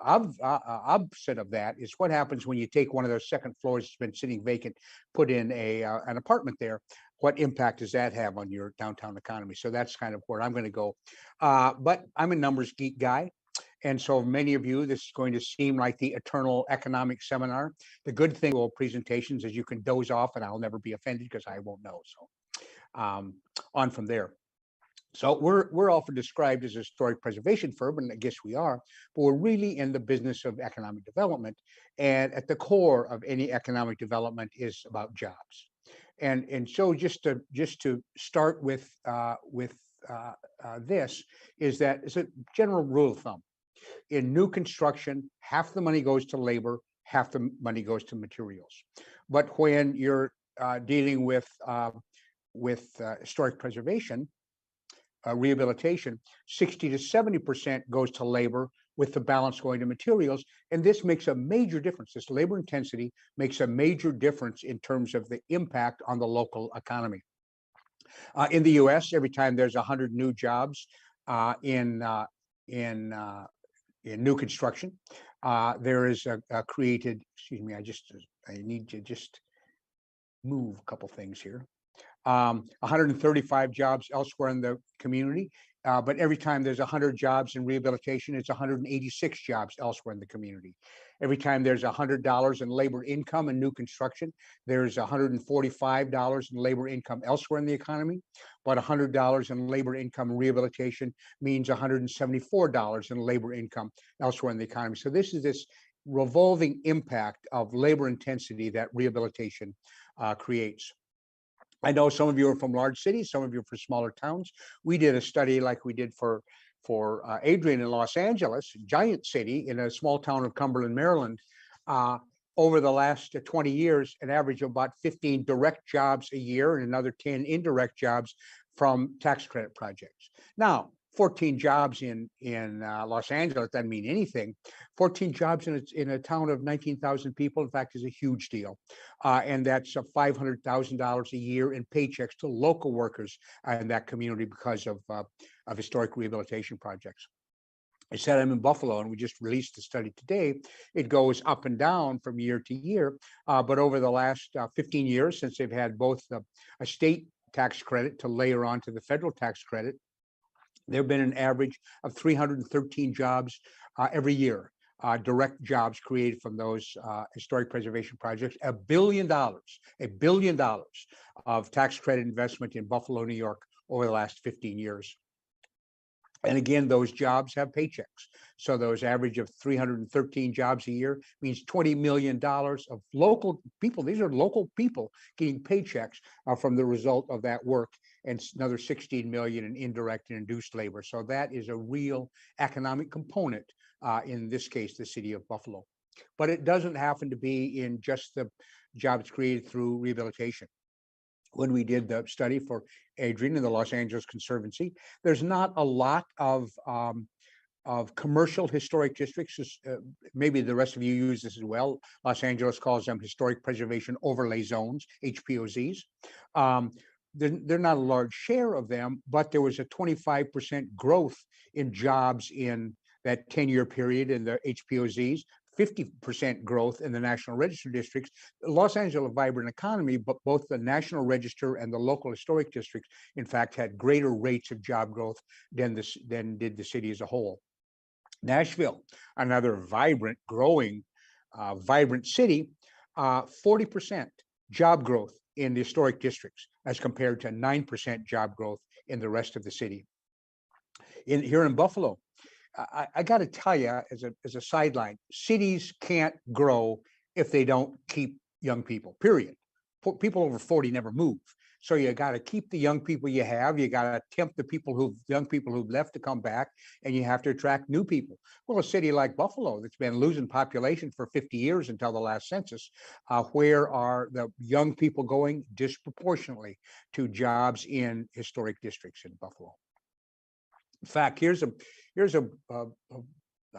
Speaker 6: opposite of that is what happens when you take one of those second floors that's been sitting vacant, put in an apartment there. What impact does that have on your downtown economy? So that's kind of where I'm going to go. But I'm a numbers geek guy. And so many of you, this is going to seem like the eternal economic seminar. The good thing about presentations is you can doze off and I'll never be offended because I won't know. So on from there. So we're often described as a historic preservation firm, and I guess we are, but we're really in the business of economic development. And at the core of any economic development is about jobs. And so just to start with this is that it's a general rule of thumb. In new construction, half the money goes to labor, half the money goes to materials. But when you're dealing with historic preservation, rehabilitation, 60 to 70% goes to labor, with the balance going to materials. And this makes a major difference. This labor intensity makes a major difference in terms of the impact on the local economy. In the US, every time there's 100 new jobs in new construction, there is a created, excuse me, I need to just move a couple things here. 135 jobs elsewhere in the community, but every time there's 100 jobs in rehabilitation, it's 186 jobs elsewhere in the community. Every time there's $100 in labor income in new construction, there's $145 in labor income elsewhere in the economy, but $100 in labor income in rehabilitation means $174 in labor income elsewhere in the economy. So this is this revolving impact of labor intensity that rehabilitation creates. I know some of you are from large cities, some of you are from smaller towns. We did a study like we did for Adrian in Los Angeles, giant city in a small town of Cumberland, Maryland. Over the last 20 years, an average of about 15 direct jobs a year and another 10 indirect jobs from tax credit projects. Now, 14 jobs in Los Angeles doesn't mean anything. 14 jobs in a town of 19,000 people, in fact, is a huge deal. And that's $500,000 a year in paychecks to local workers in that community because of historic rehabilitation projects. I said I'm in Buffalo, and we just released the study today. It goes up and down from year to year, but over the last 15 years, since they've had both a state tax credit to layer onto the federal tax credit, there have been an average of 313 jobs every year, direct jobs created from those historic preservation projects. $1 billion of tax credit investment in Buffalo, New York over the last 15 years. And again, those jobs have paychecks. So those average of 313 jobs a year means $20 million of local people. These are local people getting paychecks from the result of that work, and another 16 million in indirect and induced labor. So that is a real economic component, in this case, the city of Buffalo. But it doesn't happen to be in just the jobs created through rehabilitation. When we did the study for Adrian in the Los Angeles Conservancy, there's not a lot of commercial historic districts. Maybe the rest of you use this as well. Los Angeles calls them historic preservation overlay zones, HPOZs. They're not a large share of them, but there was a 25% growth in jobs in that 10-year period in the HPOZs. 50% growth in the National Register districts. Los Angeles, a vibrant economy, but both the National Register and the local historic districts, in fact, had greater rates of job growth than did the city as a whole. Nashville, another vibrant, growing, vibrant city, 40% job growth in the historic districts as compared to 9% job growth in the rest of the city. Here in Buffalo, I got to tell you, as a sideline, cities can't grow if they don't keep young people, period. People over 40 never move. So you got to keep the young people you have. You got to tempt the young people who've left to come back, and you have to attract new people. Well, a city like Buffalo that's been losing population for 50 years until the last census, where are the young people going? Disproportionately to jobs in historic districts in Buffalo. In fact, here's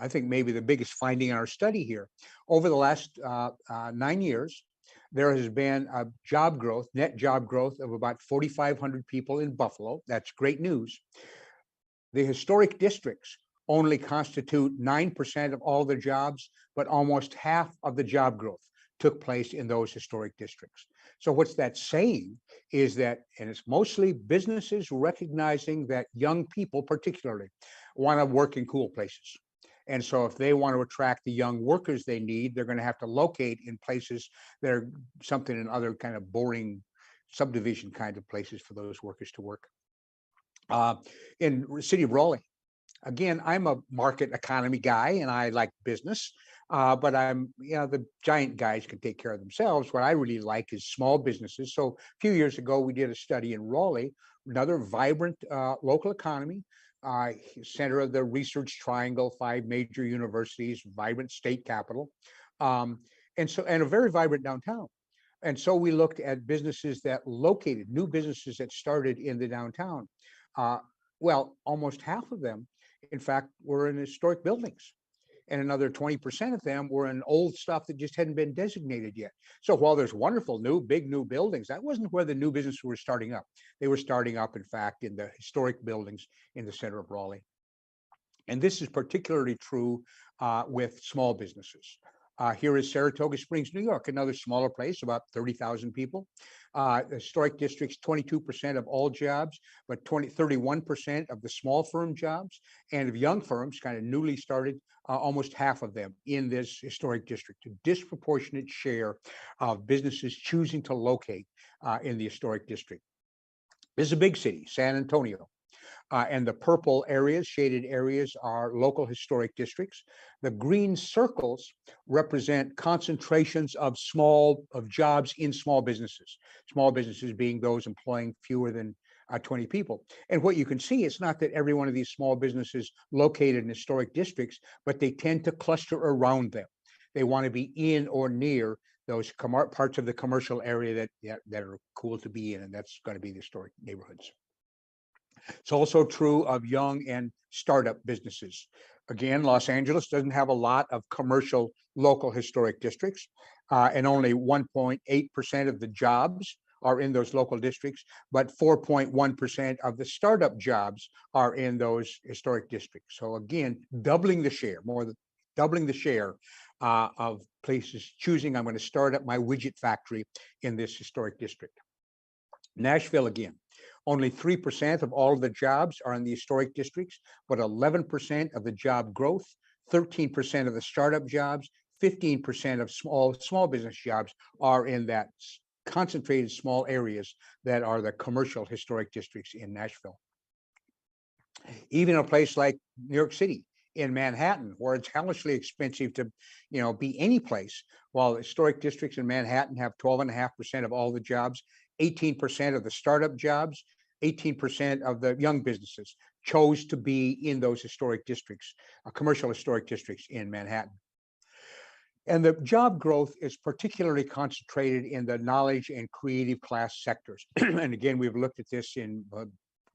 Speaker 6: I think maybe the biggest finding in our study here. Over the last 9 years, there has been a job growth, net job growth of about 4,500 people in Buffalo. That's great news. The historic districts only constitute 9% of all the jobs, but almost half of the job growth took place in those historic districts. So what's that saying is that, and it's mostly businesses recognizing that young people particularly want to work in cool places. And so if they want to attract the young workers they need, they're going to have to locate in places that are something in other kind of boring subdivision kind of places for those workers to work. In the city of Raleigh. Again, I'm a market economy guy and I like business, but the giant guys can take care of themselves. What I really like is small businesses. So a few years ago, we did a study in Raleigh, another vibrant local economy, center of the research triangle, 5 major universities, vibrant state capital, and a very vibrant downtown. And so we looked at businesses that located, new businesses that started in the downtown. Well, almost half of them, in fact, were in historic buildings. And another 20% of them were in old stuff that just hadn't been designated yet. So while there's wonderful big new buildings, that wasn't where the new businesses were starting up. They were starting up, in fact, in the historic buildings in the center of Raleigh. And this is particularly true with small businesses. Here is Saratoga Springs, New York, another smaller place, about 30,000 people. Historic districts, 22% of all jobs, but 31% of the small firm jobs, and of young firms, kind of newly started, almost half of them in this historic district. A disproportionate share of businesses choosing to locate in the historic district. This is a big city, San Antonio. And the purple areas, shaded areas, are local historic districts. The green circles represent concentrations of jobs in small businesses being those employing fewer than 20 people. And what you can see, it's not that every one of these small businesses located in historic districts, but they tend to cluster around them. They want to be in or near those parts of the commercial area that are cool to be in, and that's going to be the historic neighborhoods. It's also true of young and startup businesses. Again, Los Angeles doesn't have a lot of commercial local historic districts, and only 1.8% of the jobs are in those local districts, but 4.1% of the startup jobs are in those historic districts. So again, doubling the share, more than doubling the share of places choosing, I'm going to start up my widget factory in this historic district. Nashville, again, only 3% of all of the jobs are in the historic districts, but 11% of the job growth, 13% of the startup jobs, 15% of small business jobs are in that concentrated small areas that are the commercial historic districts in Nashville. Even a place like New York City, in Manhattan, where it's hellishly expensive to, be any place, while historic districts in Manhattan have 12.5% of all the jobs, 18% of the startup jobs, 18% of the young businesses chose to be in those historic districts, commercial historic districts in Manhattan. And the job growth is particularly concentrated in the knowledge and creative class sectors. And again, we've looked at this in a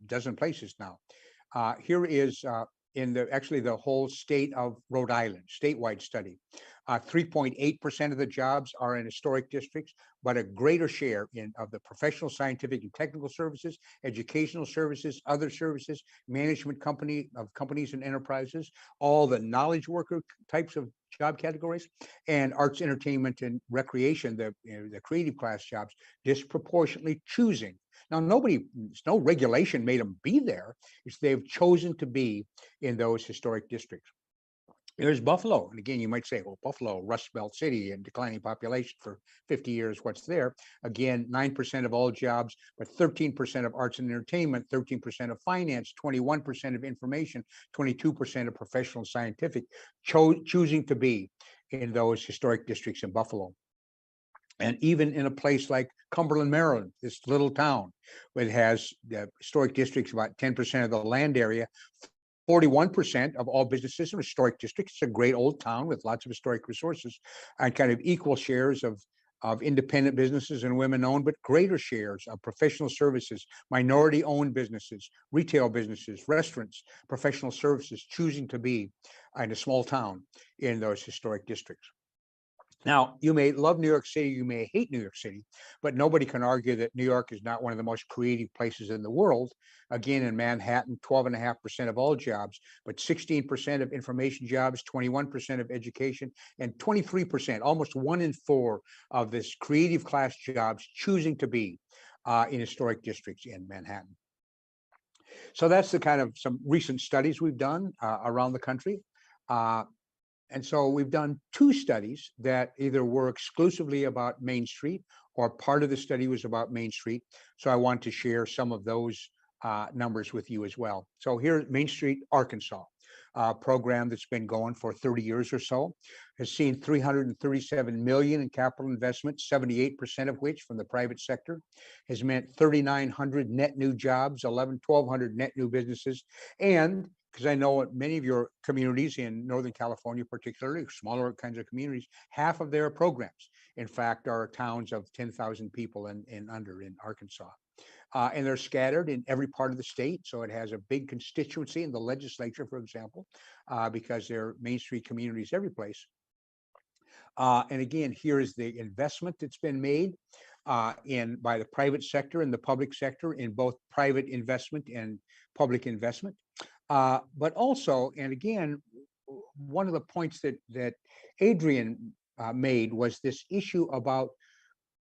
Speaker 6: dozen places now. Here is in the whole state of Rhode Island, statewide study. 3.8% of the jobs are in historic districts, but a greater share of the professional, scientific, and technical services, educational services, other services, management companies and enterprises, all the knowledge worker types of job categories, and arts, entertainment, and recreation, the creative class jobs, disproportionately choosing. Now, no regulation made them be there. It's they've chosen to be in those historic districts. There's Buffalo. And again, you might say, well, Buffalo, Rust Belt city and declining population for 50 years, what's there? Again, 9% of all jobs, but 13% of arts and entertainment, 13% of finance, 21% of information, 22% of professional and scientific, choosing to be in those historic districts in Buffalo. And even in a place like Cumberland, Maryland, this little town, it has the historic districts, about 10% of the land area, 41% of all businesses in historic districts. It's a great old town with lots of historic resources and kind of equal shares of independent businesses and women-owned, but greater shares of professional services, minority-owned businesses, retail businesses, restaurants, professional services, choosing to be in a small town in those historic districts. Now, you may love New York City, you may hate New York City, but nobody can argue that New York is not one of the most creative places in the world. Again, in Manhattan, 12.5% of all jobs, but 16% of information jobs, 21% of education, and 23%, almost 1 in 4 of this creative class jobs choosing to be in historic districts in Manhattan. So that's the kind of some recent studies we've done around the country. And so we've done 2 studies that either were exclusively about Main Street or part of the study was about Main Street. So I want to share some of those numbers with you as well. So here, Main Street, Arkansas, program that's been going for 30 years or so, has seen 337 million in capital investment, 78% of which from the private sector, has meant 3,900 net new jobs, 1,200 net new businesses. And because I know many of your communities in Northern California, particularly smaller kinds of communities, half of their programs, in fact, are towns of 10,000 people and under in Arkansas. And they're scattered in every part of the state. So it has a big constituency in the legislature, for example, because they're Main Street communities every place. And again, here is the investment that's been made by the private sector and the public sector in both private investment and public investment. But also, and again, one of the points that Adrian made was this issue about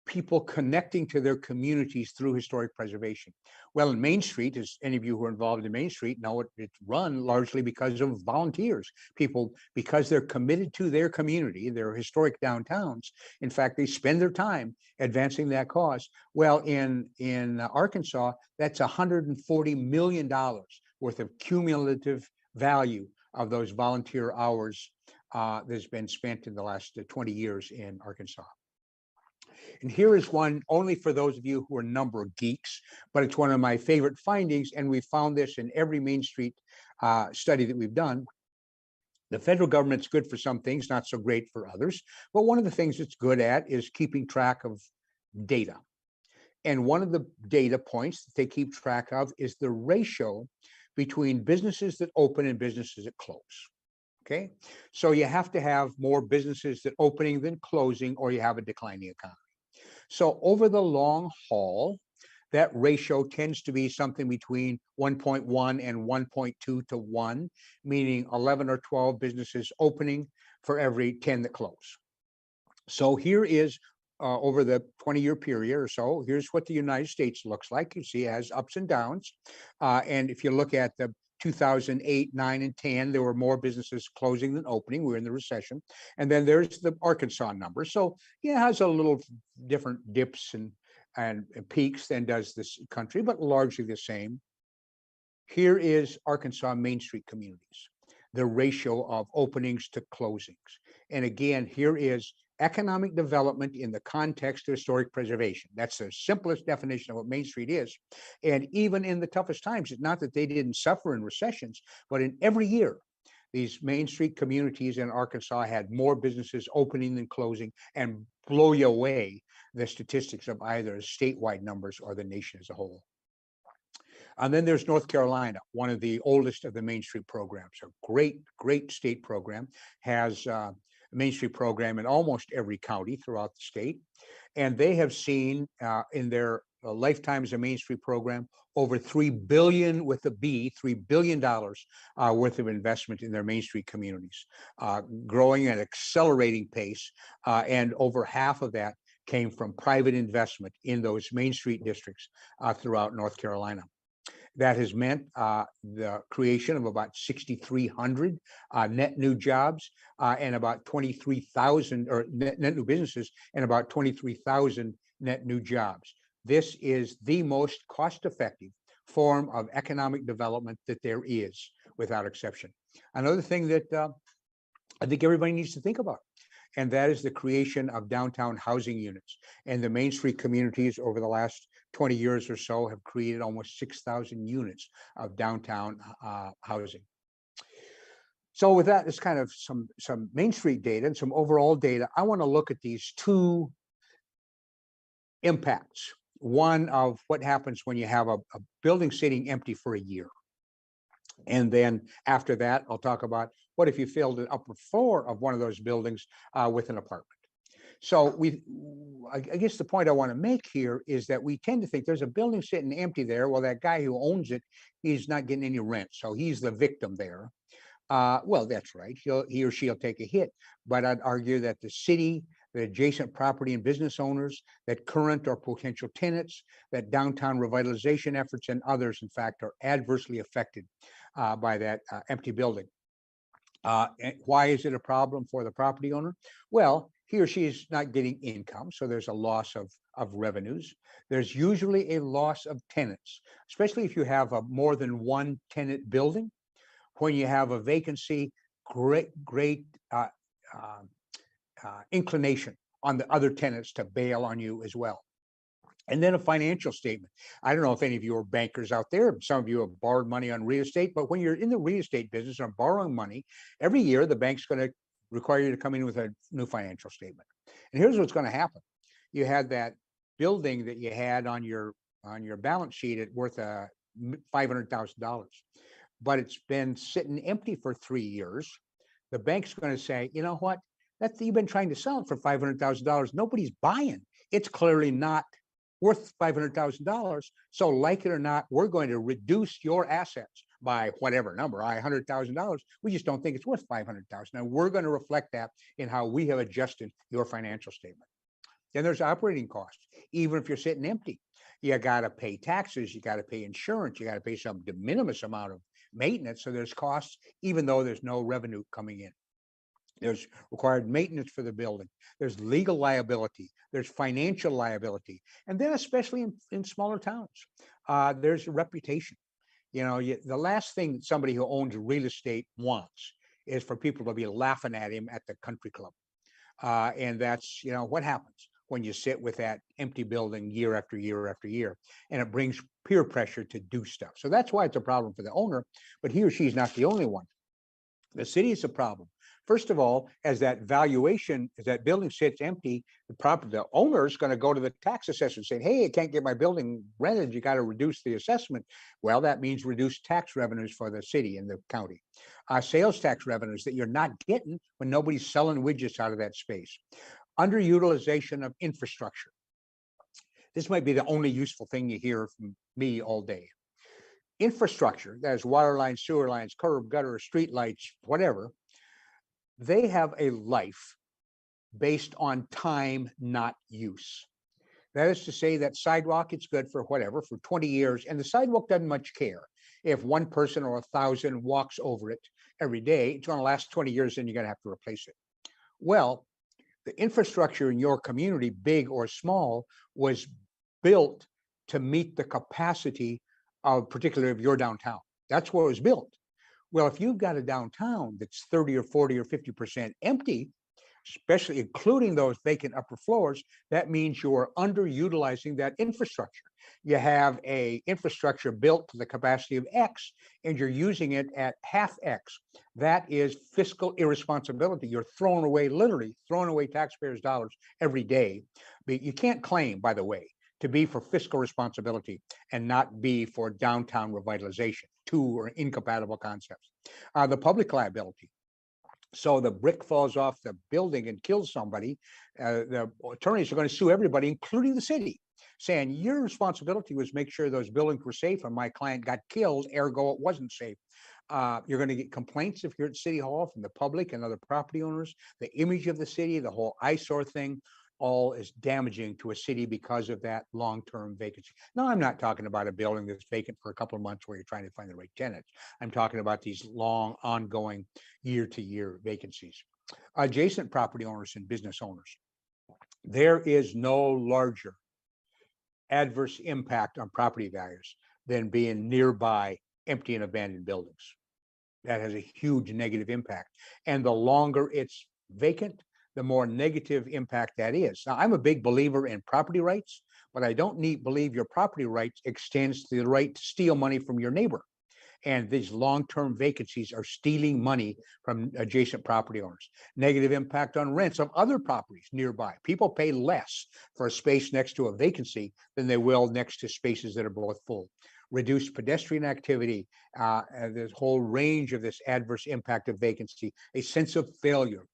Speaker 6: people connecting to their communities through historic preservation. Well, in Main Street, as any of you who are involved in Main Street know, it's run largely because of volunteers. People, because they're committed to their community, their historic downtowns. In fact, they spend their time advancing that cause. Well, in Arkansas, that's $140 million worth of cumulative value of those volunteer hours that's been spent in the last 20 years in Arkansas. And here is one only for those of you who are number geeks, but it's one of my favorite findings. And we found this in every Main Street study that we've done. The federal government's good for some things, not so great for others. But one of the things it's good at is keeping track of data. And one of the data points that they keep track of is the ratio between businesses that open and businesses that close. Okay, so you have to have more businesses that opening than closing, or you have a declining economy. So over the long haul, that ratio tends to be something between 1.1 and 1.2 to 1, meaning 11 or 12 businesses opening for every 10 that close. So here is over the 20-year period or so, here's what the United States looks like. You see it has ups and downs. And if you look at the 2008, 9, and 10, there were more businesses closing than opening. We were in the recession. And then there's the Arkansas number. So yeah, it has a little different dips and peaks than does this country, but largely the same. Here is Arkansas Main Street communities, the ratio of openings to closings. And again, here is economic development in the context of historic preservation. That's the simplest definition of what Main Street is. And even in the toughest times, it's not that they didn't suffer in recessions, but in every year, these Main Street communities in Arkansas had more businesses opening than closing, and blow you away the statistics of either statewide numbers or the nation as a whole. And then there's North Carolina, one of the oldest of the Main Street programs, a great, great state program, has a Main Street program in almost every county throughout the state. And they have seen in their lifetime as a Main Street program, over $3 billion with a B, $3 billion worth of investment in their Main Street communities, growing at an accelerating pace. And over half of that came from private investment in those Main Street districts throughout North Carolina. That has meant the creation of about 6,300 net new jobs and about 23,000 or net new businesses and about 23,000 net new jobs. This is the most cost-effective form of economic development that there is, without exception. Another thing that I think everybody needs to think about, and that is the creation of downtown housing units. And the Main Street communities over the last 20 years or so have created almost 6,000 units of downtown housing. So with that, it's kind of some Main Street data and some overall data. I want to look at these two impacts. One of what happens when you have a building sitting empty for a year. And then after that, I'll talk about what if you filled an upper floor of one of those buildings with an apartment. So I guess the point I want to make here is that we tend to think there's a building sitting empty there. Well, that guy who owns it, he's not getting any rent. So he's the victim there. Well, that's right. He or she'll take a hit. But I'd argue that the city, the adjacent property and business owners, that current or potential tenants, that downtown revitalization efforts and others, in fact, are adversely affected by that empty building. And why is it a problem for the property owner? Well, he or she is not getting income, so there's a loss of of revenues. There's usually a loss of tenants, especially if you have a more than one tenant building. When you have a vacancy, great inclination on the other tenants to bail on you as well. And then a financial statement. I don't know if any of you are bankers out there. Some of you have borrowed money on real estate, but when you're in the real estate business and borrowing money, every year the bank's going to require you to come in with a new financial statement. And here's what's going to happen. You had that building that you had on your balance sheet at worth $500,000, but it's been sitting empty for 3 years. The bank's going to say, you know what? You've been trying to sell it for $500,000. Nobody's buying. It's clearly not worth $500,000. So like it or not, we're going to reduce your assets by whatever number, $100,000. We just don't think it's worth $500,000. And we're going to reflect that in how we have adjusted your financial statement. Then there's operating costs. Even if you're sitting empty, you got to pay taxes, you got to pay insurance, you got to pay some de minimis amount of maintenance. So there's costs, even though there's no revenue coming in. There's required maintenance for the building. There's legal liability. There's financial liability. And then especially in smaller towns, there's a reputation. You know, the last thing somebody who owns real estate wants is for people to be laughing at him at the country club. And that's, you know, what happens when you sit with that empty building year after year after year, and it brings peer pressure to do stuff. So that's why it's a problem for the owner, but he or she is not the only one. The city is a problem. First of all, as that valuation, as that building sits empty, the owner is going to go to the tax assessor and say, hey, I can't get my building rented. You got to reduce the assessment. Well, that means reduced tax revenues for the city and the county. Sales tax revenues that you're not getting when nobody's selling widgets out of that space. Underutilization of infrastructure. This might be the only useful thing you hear from me all day. Infrastructure, that is water lines, sewer lines, curb, gutter, street lights, whatever, they have a life based on time, not use. That is to say that sidewalk, it's good for whatever, for 20 years, and the sidewalk doesn't much care. If one person or 1,000 walks over it every day, it's going to last 20 years, and you're going to have to replace it. Well, the infrastructure in your community, big or small, was built to meet the capacity of particularly of your downtown. That's where it was built. Well, if you've got a downtown that's 30 or 40 or 50% empty, especially including those vacant upper floors, that means you're underutilizing that infrastructure. You have a infrastructure built to the capacity of X, and you're using it at half X. That is fiscal irresponsibility. You're throwing away, literally throwing away taxpayers' dollars every day. But you can't claim, by the way, to be for fiscal responsibility and not be for downtown revitalization. Two are incompatible concepts. The public liability. So the brick falls off the building and kills somebody. The attorneys are going to sue everybody, including the city, saying your responsibility was make sure those buildings were safe and my client got killed, ergo it wasn't safe. You're going to get complaints if you're at City Hall from the public and other property owners. The image of the city, the whole eyesore thing, all is damaging to a city because of that long-term vacancy. Now, I'm not talking about a building that's vacant for a couple of months where you're trying to find the right tenants. I'm talking about these long, ongoing, year-to-year vacancies. Adjacent property owners and business owners. There is no larger adverse impact on property values than being nearby empty and abandoned buildings. That has a huge negative impact. And the longer it's vacant, the more negative impact that is. Now, I'm a big believer in property rights, but I don't believe your property rights extends to the right to steal money from your neighbor. And these long-term vacancies are stealing money from adjacent property owners. Negative impact on rents of other properties nearby. People pay less for a space next to a vacancy than they will next to spaces that are both full. Reduced pedestrian activity, this whole range of this adverse impact of vacancy, a sense of failure.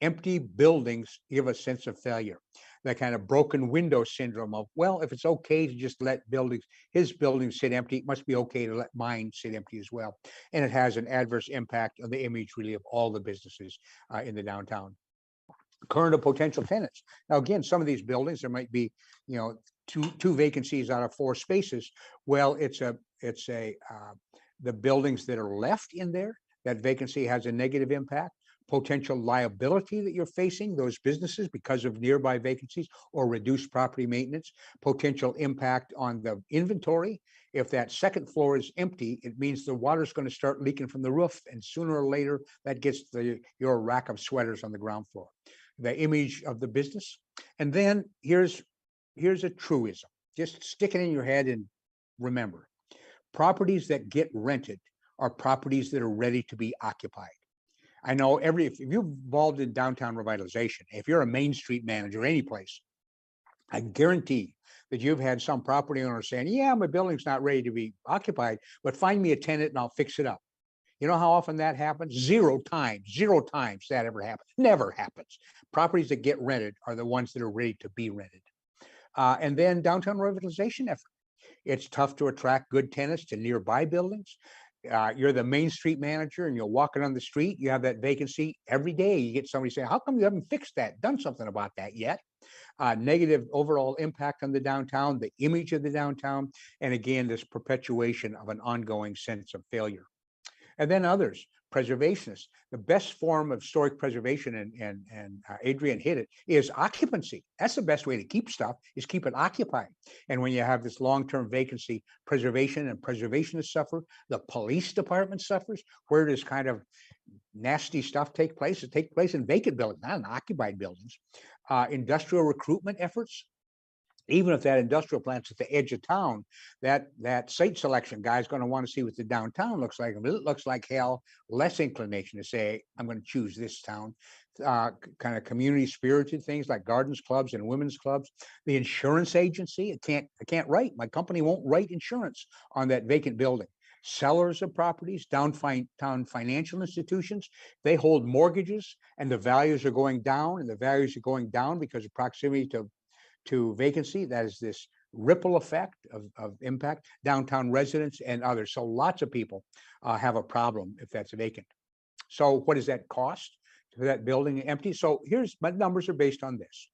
Speaker 6: Empty buildings give a sense of failure. That kind of broken window syndrome of, well, if it's okay to just let his buildings sit empty, it must be okay to let mine sit empty as well. And it has an adverse impact on the image really of all the businesses in the downtown. Current or potential tenants. Now, again, some of these buildings, there might be, you know, two vacancies out of 4 spaces. Well, the buildings that are left in there, that vacancy has a negative impact. potential liability that you're facing, those businesses, because of nearby vacancies or reduced property maintenance, potential impact on the inventory. If that second floor is empty, it means the water's going to start leaking from the roof, and sooner or later that gets your rack of sweaters on the ground floor. The image of the business. And then here's a truism. Just stick it in your head and remember, properties that get rented are properties that are ready to be occupied. I know if you're involved in downtown revitalization, if you're a Main Street manager any place, I guarantee that you've had some property owner saying, yeah, my building's not ready to be occupied, but find me a tenant and I'll fix it up. You know how often that happens? Zero times that ever happens. Never happens. Properties that get rented are the ones that are ready to be rented. And then downtown revitalization effort. It's tough to attract good tenants to nearby buildings. You're the Main Street manager and you're walking on the street, you have that vacancy every day. You get somebody saying, how come you haven't fixed that, done something about that yet? Negative overall impact on the downtown, the image of the downtown, and again, this perpetuation of an ongoing sense of failure. And then others, preservationists. The best form of historic preservation, and Adrian hit it, is occupancy. That's the best way to keep stuff, is keep it occupied. And when you have this long-term vacancy, preservation and preservationists suffer. The police department suffers. Where does kind of nasty stuff take place? It takes place in vacant buildings, not in occupied buildings. Industrial recruitment efforts. Even if that industrial plant's at the edge of town, that site selection guy is going to want to see what the downtown looks like. If it looks like hell, less inclination to say, I'm going to choose this town. Kind of community spirited things like gardens clubs and women's clubs. The insurance agency, I can't write. My company won't write insurance on that vacant building. Sellers of properties, downtown financial institutions, they hold mortgages and the values are going down, and the values are going down because of proximity to vacancy. That is this ripple effect of impact. Downtown residents and others. So lots of people have a problem if that's vacant. So what does that cost for that building empty? So here's my numbers are based on this.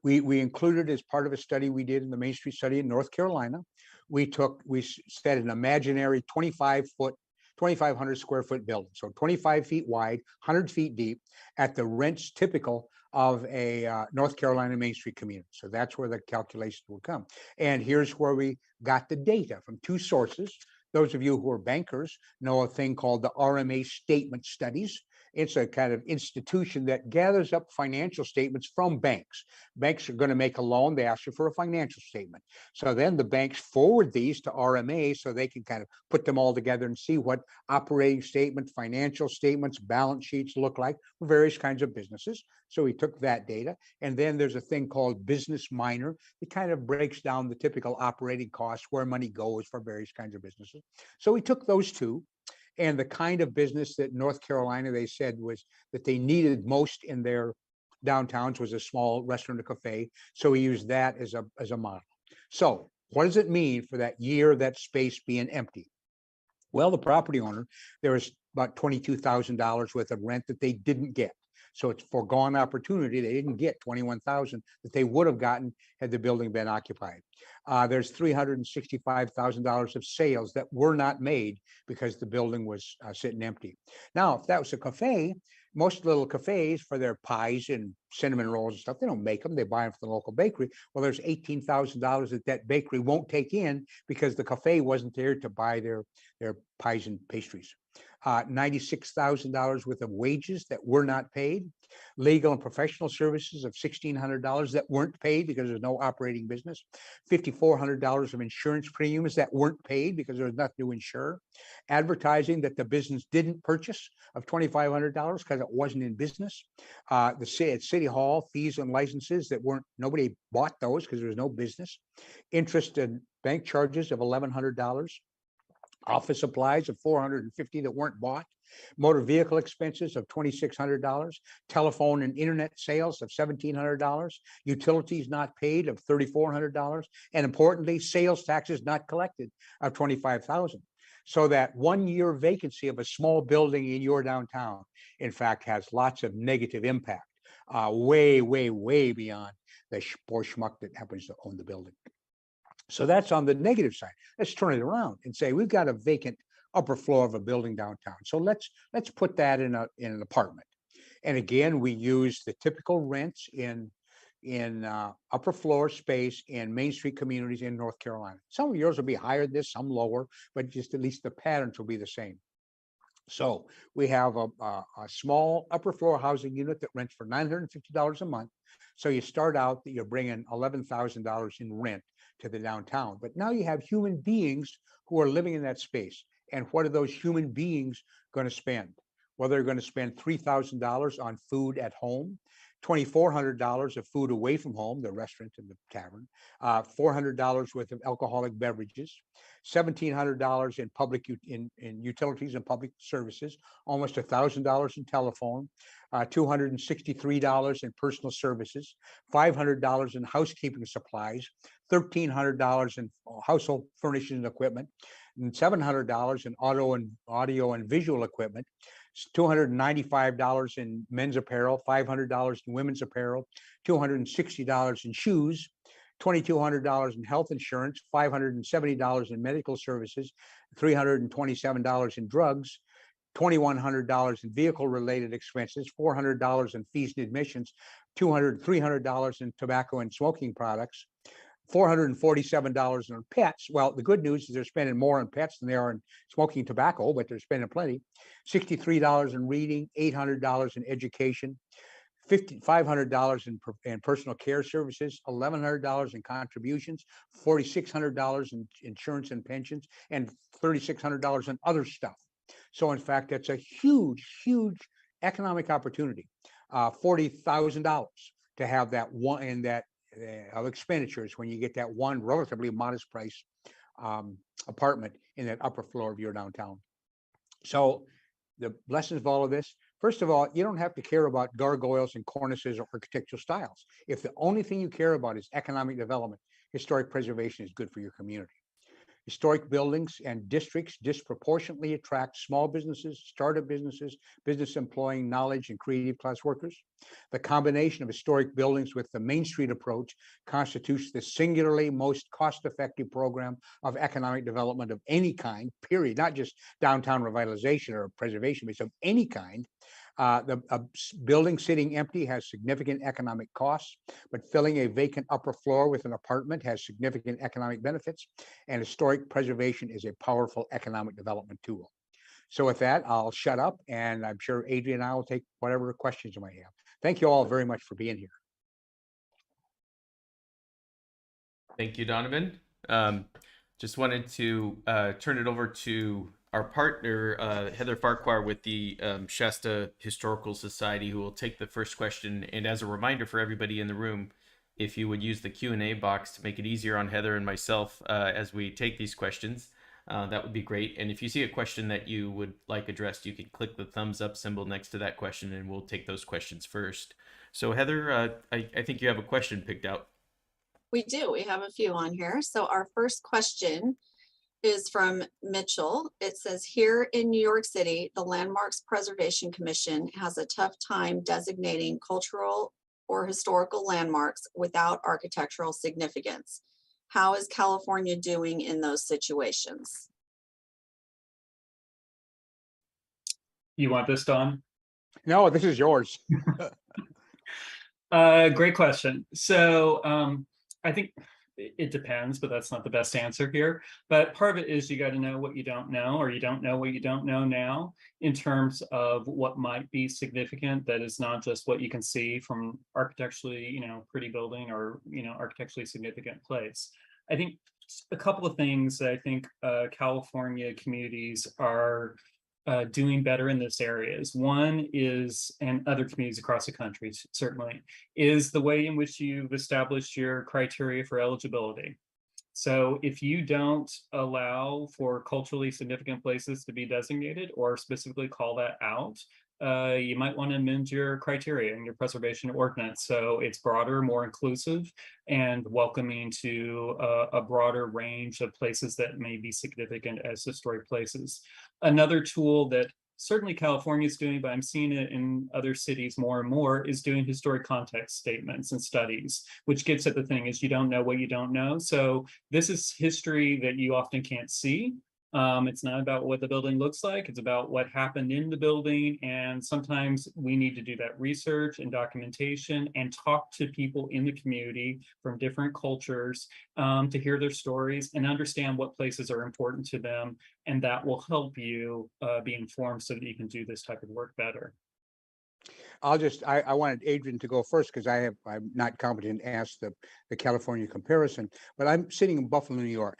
Speaker 6: We included as part of a study we did in the Main Street study in North Carolina. We set an imaginary 2,500 square foot building. So 25 feet wide, 100 feet deep, at the rents typical of a North Carolina Main Street community. So that's where the calculations will come. And here's where we got the data from two sources. Those of you who are bankers know a thing called the Rma Statement Studies. It's a kind of institution that gathers up financial statements from banks. Banks are going to make a loan. They ask you for a financial statement. So then the banks forward these to RMA so they can kind of put them all together and see what operating statements, financial statements, balance sheets look like for various kinds of businesses. So we took that data. And then there's a thing called Business Minor. It kind of breaks down the typical operating costs, where money goes for various kinds of businesses. So we took those two. And the kind of business that North Carolina, they said, was that they needed most in their downtowns was a small restaurant or cafe. So we used that as a model. So what does it mean for that year, that space being empty? Well, the property owner, there was about $22,000 worth of rent that they didn't get. So it's foregone opportunity. They didn't get $21,000 that they would have gotten had the building been occupied. There's $365,000 of sales that were not made because the building was sitting empty. Now, if that was a cafe, most little cafes for their pies and cinnamon rolls and stuff, they don't make them. They buy them from the local bakery. Well, there's $18,000 that bakery won't take in because the cafe wasn't there to buy their pies and pastries. $96,000 worth of wages that were not paid, legal and professional services of $1,600 that weren't paid because there's no operating business, $5,400 of insurance premiums that weren't paid because there was nothing to insure, advertising that the business didn't purchase of $2,500 because it wasn't in business, at City Hall, fees and licenses that nobody bought those because there was no business, interest and bank charges of $1,100, office supplies of $450 that weren't bought, motor vehicle expenses of $2,600, telephone and internet sales of $1,700, utilities not paid of $3,400, and importantly, sales taxes not collected of $25,000. So that 1 year vacancy of a small building in your downtown, in fact, has lots of negative impact, way, way, way beyond the poor schmuck that happens to own the building. So that's on the negative side. Let's turn it around and say we've got a vacant upper floor of a building downtown. So let's put that in an apartment. And again, we use the typical rents in upper floor space in Main Street communities in North Carolina. Some of yours will be higher than this, some lower, but just at least the patterns will be the same. So we have a small upper floor housing unit that rents for $950 a month. So you start out that you're bringing $11,000 in rent to the downtown. But now you have human beings who are living in that space. And what are those human beings going to spend? Well, they're going to spend $3,000 on food at home, $2,400 of food away from home, the restaurant and the tavern, $400 worth of alcoholic beverages, $1,700 in in utilities and public services, almost $1,000 in telephone, $263 in personal services, $500 in housekeeping supplies, $1,300 in household furnishings and equipment, and $700 in audio and visual equipment, $295 in men's apparel, $500 in women's apparel, $260 in shoes, $2,200 in health insurance, $570 in medical services, $327 in drugs, $2,100 in vehicle-related expenses, $400 in fees and admissions, $300 in tobacco and smoking products, $447 on pets. Well, the good news is they're spending more on pets than they are in smoking tobacco, but they're spending plenty. $63 in reading, $800 in education, $500 in personal care services, $1,100 in contributions, $4,600 in insurance and pensions, and $3,600 in other stuff. So in fact, that's a huge, huge economic opportunity. $40,000 to have that one in that of expenditures when you get that one relatively modest price apartment in that upper floor of your downtown. So the lessons of all of this, first of all, you don't have to care about gargoyles and cornices or architectural styles. If the only thing you care about is economic development, historic preservation is good for your community. Historic buildings and districts disproportionately attract small businesses, startup businesses, business employing knowledge and creative class workers. The combination of historic buildings with the Main Street approach constitutes the singularly most cost-effective program of economic development of any kind, period, not just downtown revitalization or preservation, but of any kind. The building sitting empty has significant economic costs, but filling a vacant upper floor with an apartment has significant economic benefits, and historic preservation is a powerful economic development tool. So with that, I'll shut up, and I'm sure Adrian and I will take whatever questions you might have. Thank you all very much for being here.
Speaker 1: Thank you, Donovan. Just wanted to turn it over to our partner, Heather Farquhar with the Shasta Historical Society, who will take the first question. And as a reminder for everybody in the room, if you would use the Q&A box to make it easier on Heather and myself as we take these questions, that would be great. And if you see a question that you would like addressed, you can click the thumbs up symbol next to that question, and we'll take those questions first. So Heather, I think you have a question picked out.
Speaker 3: We do. We have a few on here. So our first question is from Mitchell. It says, here in New York City, the Landmarks Preservation Commission has a tough time designating cultural or historical landmarks without architectural significance. How is California doing in those situations?
Speaker 5: You want this, Don?
Speaker 6: No, this is yours.
Speaker 5: Great question. So I think it depends, but that's not the best answer here. But part of it is you got to know what you don't know, or you don't know what you don't know now in terms of what might be significant. That is not just what you can see from architecturally, pretty building or, architecturally significant place. I think a couple of things that I think California communities are doing better in this area is one is, and other communities across the country certainly, is the way in which you've established your criteria for eligibility. So if you don't allow for culturally significant places to be designated or specifically call that out, you might want to amend your criteria in your preservation ordinance so it's broader, more inclusive, and welcoming to a broader range of places that may be significant as historic places. Another tool that certainly California is doing, but I'm seeing it in other cities more and more, is doing historic context statements and studies, which gets at the thing is you don't know what you don't know. So this is history that you often can't see. It's not about what the building looks like, it's about what happened in the building. And sometimes we need to do that research and documentation and talk to people in the community from different cultures to hear their stories and understand what places are important to them. And that will help you be informed so that you can do this type of work better.
Speaker 6: I wanted Adrian to go first because I'm not competent to ask the California comparison, but I'm sitting in Buffalo, New York,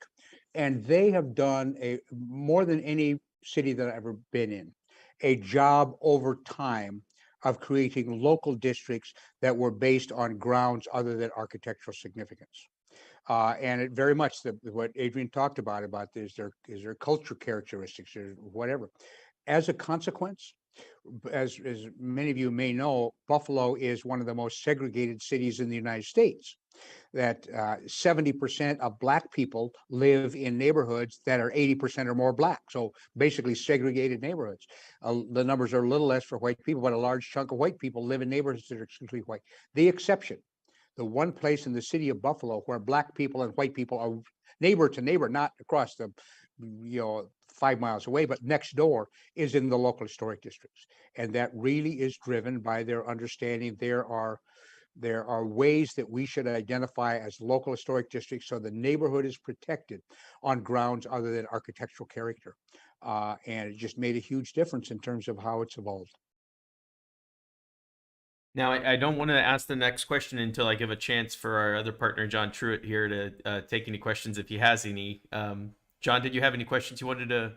Speaker 6: and they have done more than any city that I've ever been in, a job over time of creating local districts that were based on grounds other than architectural significance. And it very much what Adrian talked about is there culture characteristics or whatever. As a consequence, as many of you may know, Buffalo is one of the most segregated cities in the United States. That 70% of Black people live in neighborhoods that are 80% or more Black. So basically segregated neighborhoods. The numbers are a little less for white people, but a large chunk of white people live in neighborhoods that are exclusively white. The exception, the one place in the city of Buffalo where Black people and white people are neighbor to neighbor, not across the 5 miles away, but next door, is in the local historic districts. And that really is driven by their understanding there are ways that we should identify as local historic districts so the neighborhood is protected on grounds other than architectural character. And it just made a huge difference in terms of how it's evolved.
Speaker 1: Now, I don't want to ask the next question until I give a chance for our other partner, John Truitt, here to take any questions if he has any. John, did you have any questions you wanted to?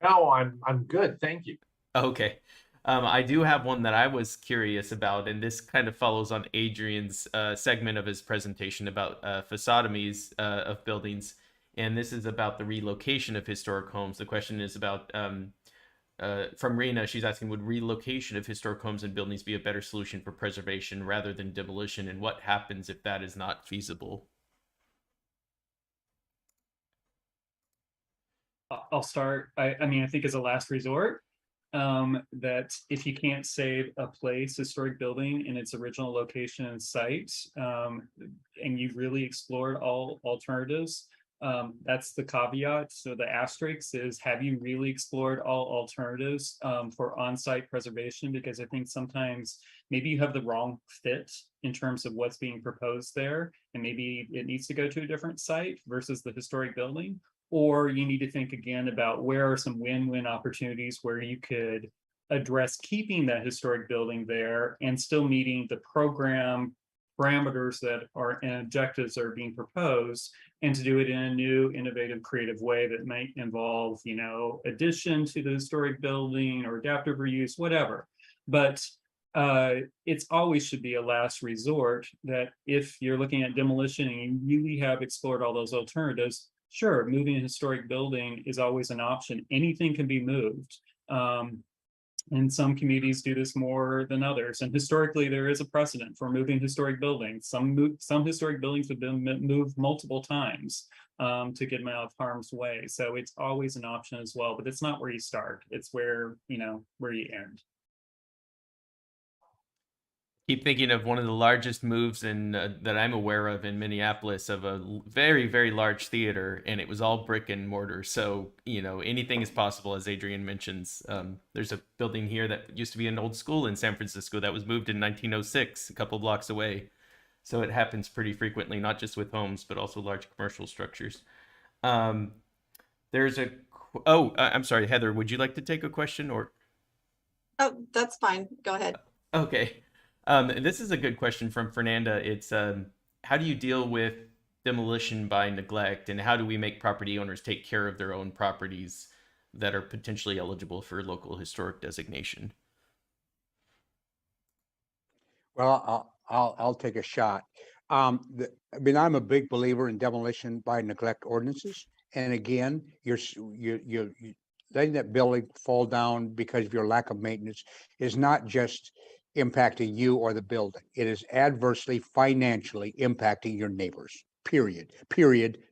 Speaker 4: No, I'm good. Thank you.
Speaker 1: Okay. I do have one that I was curious about, and this kind of follows on Adrian's segment of his presentation about facetotomies of buildings. And this is about the relocation of historic homes. The question is about, from Rena, she's asking, would relocation of historic homes and buildings be a better solution for preservation rather than demolition? And what happens if that is not feasible?
Speaker 5: I'll start. I mean, I think as a last resort, that if you can't save a place, historic building in its original location and site, and you've really explored all alternatives, that's the caveat. So the asterisk is, have you really explored all alternatives for on-site preservation? Because I think sometimes maybe you have the wrong fit in terms of what's being proposed there, and maybe it needs to go to a different site versus the historic building. Or you need to think again about where are some win-win opportunities where you could address keeping that historic building there and still meeting the program parameters that are and objectives are being proposed, and to do it in a new, innovative, creative way that might involve, addition to the historic building or adaptive reuse, whatever. But it's always should be a last resort, that if you're looking at demolition and you really have explored all those alternatives, sure, moving a historic building is always an option. Anything can be moved. And some communities do this more than others. And historically, there is a precedent for moving historic buildings. Some historic buildings have been moved multiple times to get them out of harm's way. So it's always an option as well, but it's not where you start. It's where you end.
Speaker 1: Keep thinking of one of the largest moves that I'm aware of in Minneapolis, of a very, very large theater, and it was all brick and mortar. So, anything is possible, as Adrian mentions. There's a building here that used to be an old school in San Francisco that was moved in 1906, a couple blocks away. So it happens pretty frequently, not just with homes, but also large commercial structures. I'm sorry, Heather, would you like to take a question or?
Speaker 3: Oh, that's fine. Go ahead.
Speaker 1: Okay. This is a good question from Fernanda. It's how do you deal with demolition by neglect, and how do we make property owners take care of their own properties that are potentially eligible for local historic designation?
Speaker 6: Well, I'll take a shot. I'm a big believer in demolition by neglect ordinances. And again, you're letting that building fall down because of your lack of maintenance is not just impacting you or the building. It is adversely financially impacting your neighbors, period,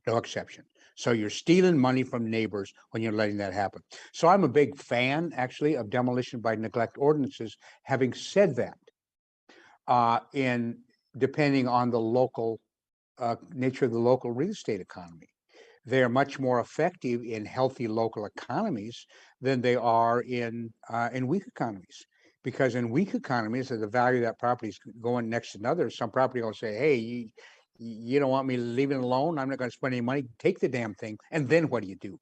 Speaker 6: no exception. So you're stealing money from neighbors when you're letting that happen. So I'm a big fan, actually, of demolition by neglect ordinances. Having said that, depending on the local nature of the local real estate economy, they're much more effective in healthy local economies than they are in weak economies. Because in weak economies, the value of that property is going next to another. Some property will say, hey, you don't want me to leave it alone? I'm not going to spend any money. Take the damn thing. And then what do you do?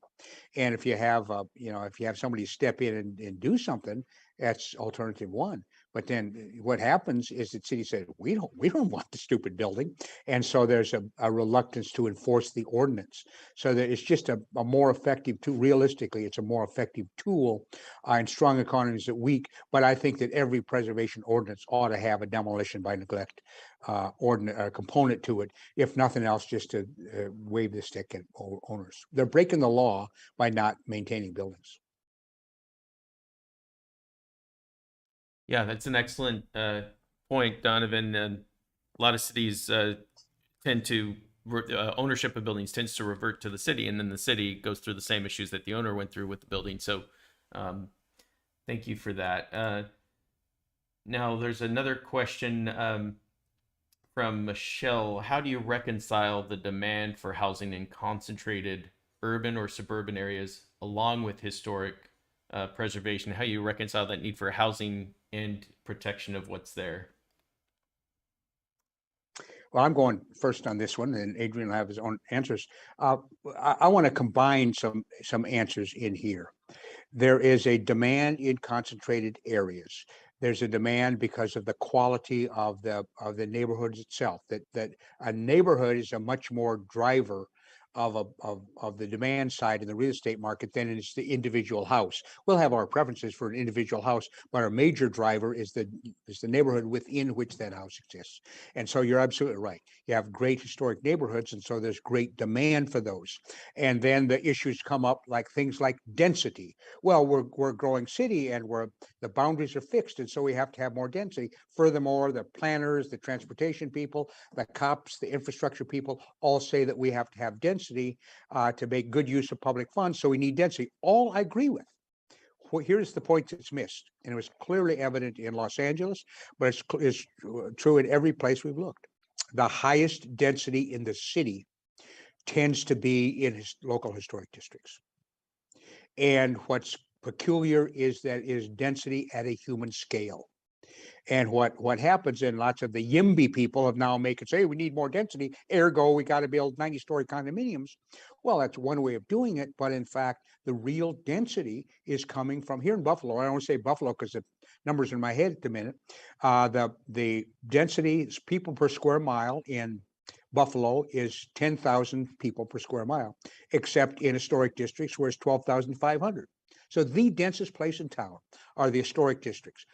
Speaker 6: And if you have, if you have somebody step in and do something, that's alternative one. But then what happens is that city said, we don't want the stupid building. And so there's a reluctance to enforce the ordinance. So that it's just a more effective tool. Realistically, it's a more effective tool in strong economies that weak. But I think that every preservation ordinance ought to have a demolition by neglect component to it, if nothing else, just to wave the stick at owners. They're breaking the law by not maintaining buildings.
Speaker 1: Yeah, that's an excellent point, Donovan. And a lot of cities tend to ownership of buildings tends to revert to the city, and then the city goes through the same issues that the owner went through with the building. So, thank you for that. Now, there's another question from Michelle. How do you reconcile the demand for housing in concentrated urban or suburban areas along with historic preservation? How you reconcile that need for housing and protection of what's there?
Speaker 6: Well, I'm going first on this one, and Adrian will have his own answers. I want to combine some answers in here. There is a demand in concentrated areas. There's a demand because of the quality of the neighborhoods itself. That a neighborhood is a much more driver of the demand side in the real estate market than it's the individual house. We'll have our preferences for an individual house, but our major driver is the neighborhood within which that house exists. And so you're absolutely right. You have great historic neighborhoods, and so there's great demand for those. And then the issues come up like things like density. Well, we're a growing city, and the boundaries are fixed, and so we have to have more density. Furthermore, the planners, the transportation people, the cops, the infrastructure people all say that we have to have density to make good use of public funds. So we need density. All I agree with. Well, here's the point that's missed, and it was clearly evident in Los Angeles, but it's true in every place we've looked. The highest density in the city tends to be in local historic districts. And what's peculiar is that is density at a human scale. And what happens in lots of the YIMBY people have now make it say we need more density, ergo we got to build 90-story condominiums. Well, that's one way of doing it, but in fact, the real density is coming from here in Buffalo. I don't want to say Buffalo because the numbers in my head at the minute. The density people per square mile in Buffalo is 10,000 people per square mile, except in historic districts where it's 12,500. So the densest place in town are the historic districts.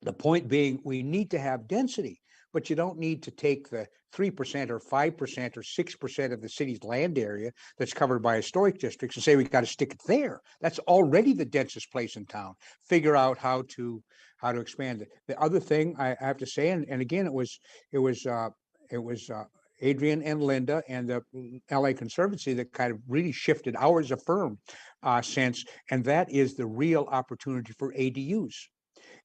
Speaker 6: The point being, we need to have density, but you don't need to take the 3% or 5% or 6% of the city's land area that's covered by historic districts and say we got to stick it there. That's already the densest place in town. Figure out how to expand it. The other thing I have to say, and again, it was Adrian and Linda and the LA Conservancy that kind of really shifted ours as a firm sense, and that is the real opportunity for ADUs.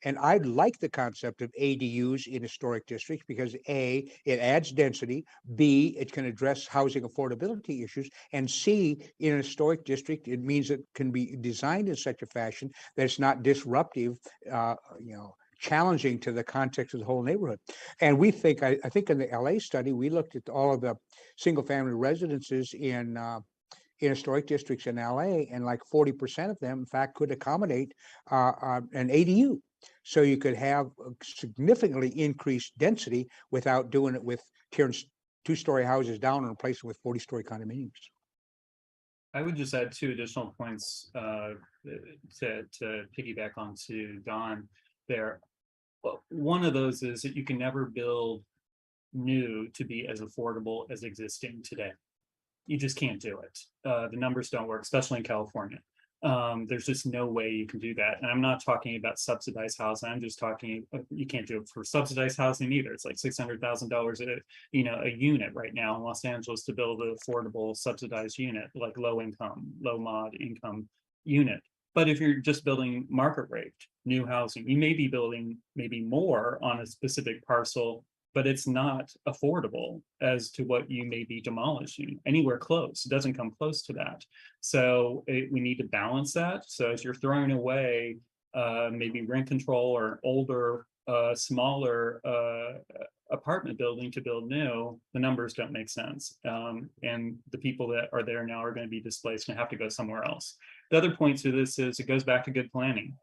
Speaker 6: And I like the concept of ADUs in historic districts because A, it adds density, B, it can address housing affordability issues, and C, in a historic district, it means it can be designed in such a fashion that it's not disruptive, challenging to the context of the whole neighborhood. And we think, I think in the LA study, we looked at all of the single family residences in historic districts in LA, and like 40% of them, in fact, could accommodate an ADU. So you could have significantly increased density without doing it with tearing 2-story houses down and replacing with 40-story condominiums.
Speaker 5: I would just add 2 additional points to piggyback onto Don there. Well, one of those is that you can never build new to be as affordable as existing today. You just can't do it. The numbers don't work, especially in California. There's just no way you can do that. And I'm not talking about subsidized housing. I'm just talking, you can't do it for subsidized housing either. It's like $600,000 a unit right now in Los Angeles to build an affordable subsidized unit, like low mod income unit. But if you're just building market rate new housing, you may be building maybe more on a specific parcel but it's not affordable as to what you may be demolishing anywhere close. It doesn't come close to that. So we need to balance that. So as you're throwing away maybe rent control or older, smaller apartment building to build new, the numbers don't make sense. And the people that are there now are going to be displaced and have to go somewhere else. The other point to this is it goes back to good planning.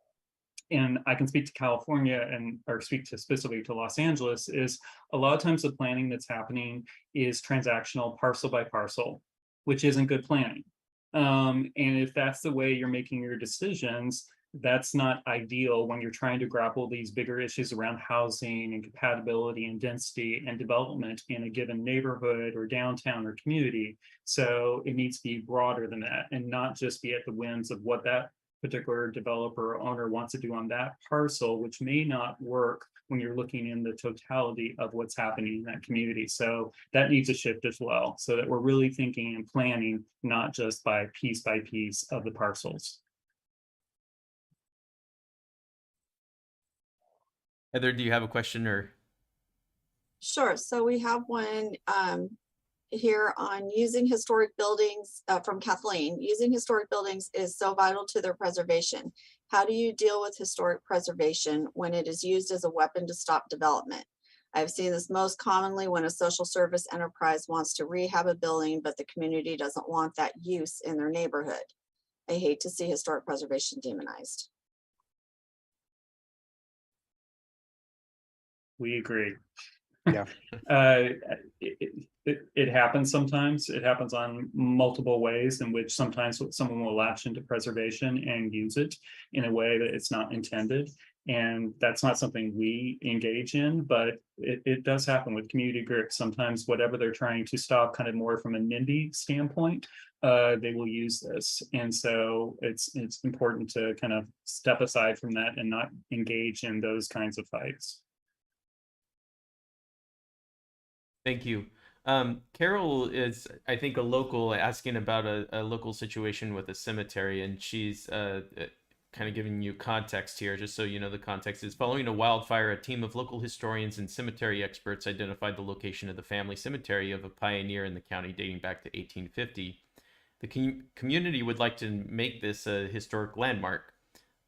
Speaker 5: And I can speak to California or speak to specifically to Los Angeles, is a lot of times the planning that's happening is transactional, parcel by parcel, which isn't good planning. And if that's the way you're making your decisions, that's not ideal when you're trying to grapple these bigger issues around housing and compatibility and density and development in a given neighborhood or downtown or community. So it needs to be broader than that and not just be at the whims of what that particular developer or owner wants to do on that parcel, which may not work when you're looking in the totality of what's happening in that community. So that needs a shift as well, so that we're really thinking and planning, not just by piece of the parcels.
Speaker 1: Heather, do you have a question or?
Speaker 3: Sure. So we have one here on using historic buildings from Kathleen. Using historic buildings is so vital to their preservation. How do you deal with historic preservation when it is used as a weapon to stop development? I've seen this most commonly when a social service enterprise wants to rehab a building, but the community doesn't want that use in their neighborhood. I hate to see historic preservation demonized.
Speaker 5: We agree.
Speaker 6: Yeah.
Speaker 5: It happens sometimes. It happens on multiple ways in which sometimes someone will latch into preservation and use it in a way that it's not intended. And that's not something we engage in, but it does happen with community groups. Sometimes whatever they're trying to stop, kind of more from a NIMBY standpoint, they will use this. And so it's important to kind of step aside from that and not engage in those kinds of fights.
Speaker 1: Thank you. Carol is, I think, a local asking about a local situation with a cemetery, and she's kind of giving you context here, just so you know the context is following a wildfire, a team of local historians and cemetery experts identified the location of the family cemetery of a pioneer in the county dating back to 1850. The community would like to make this a historic landmark,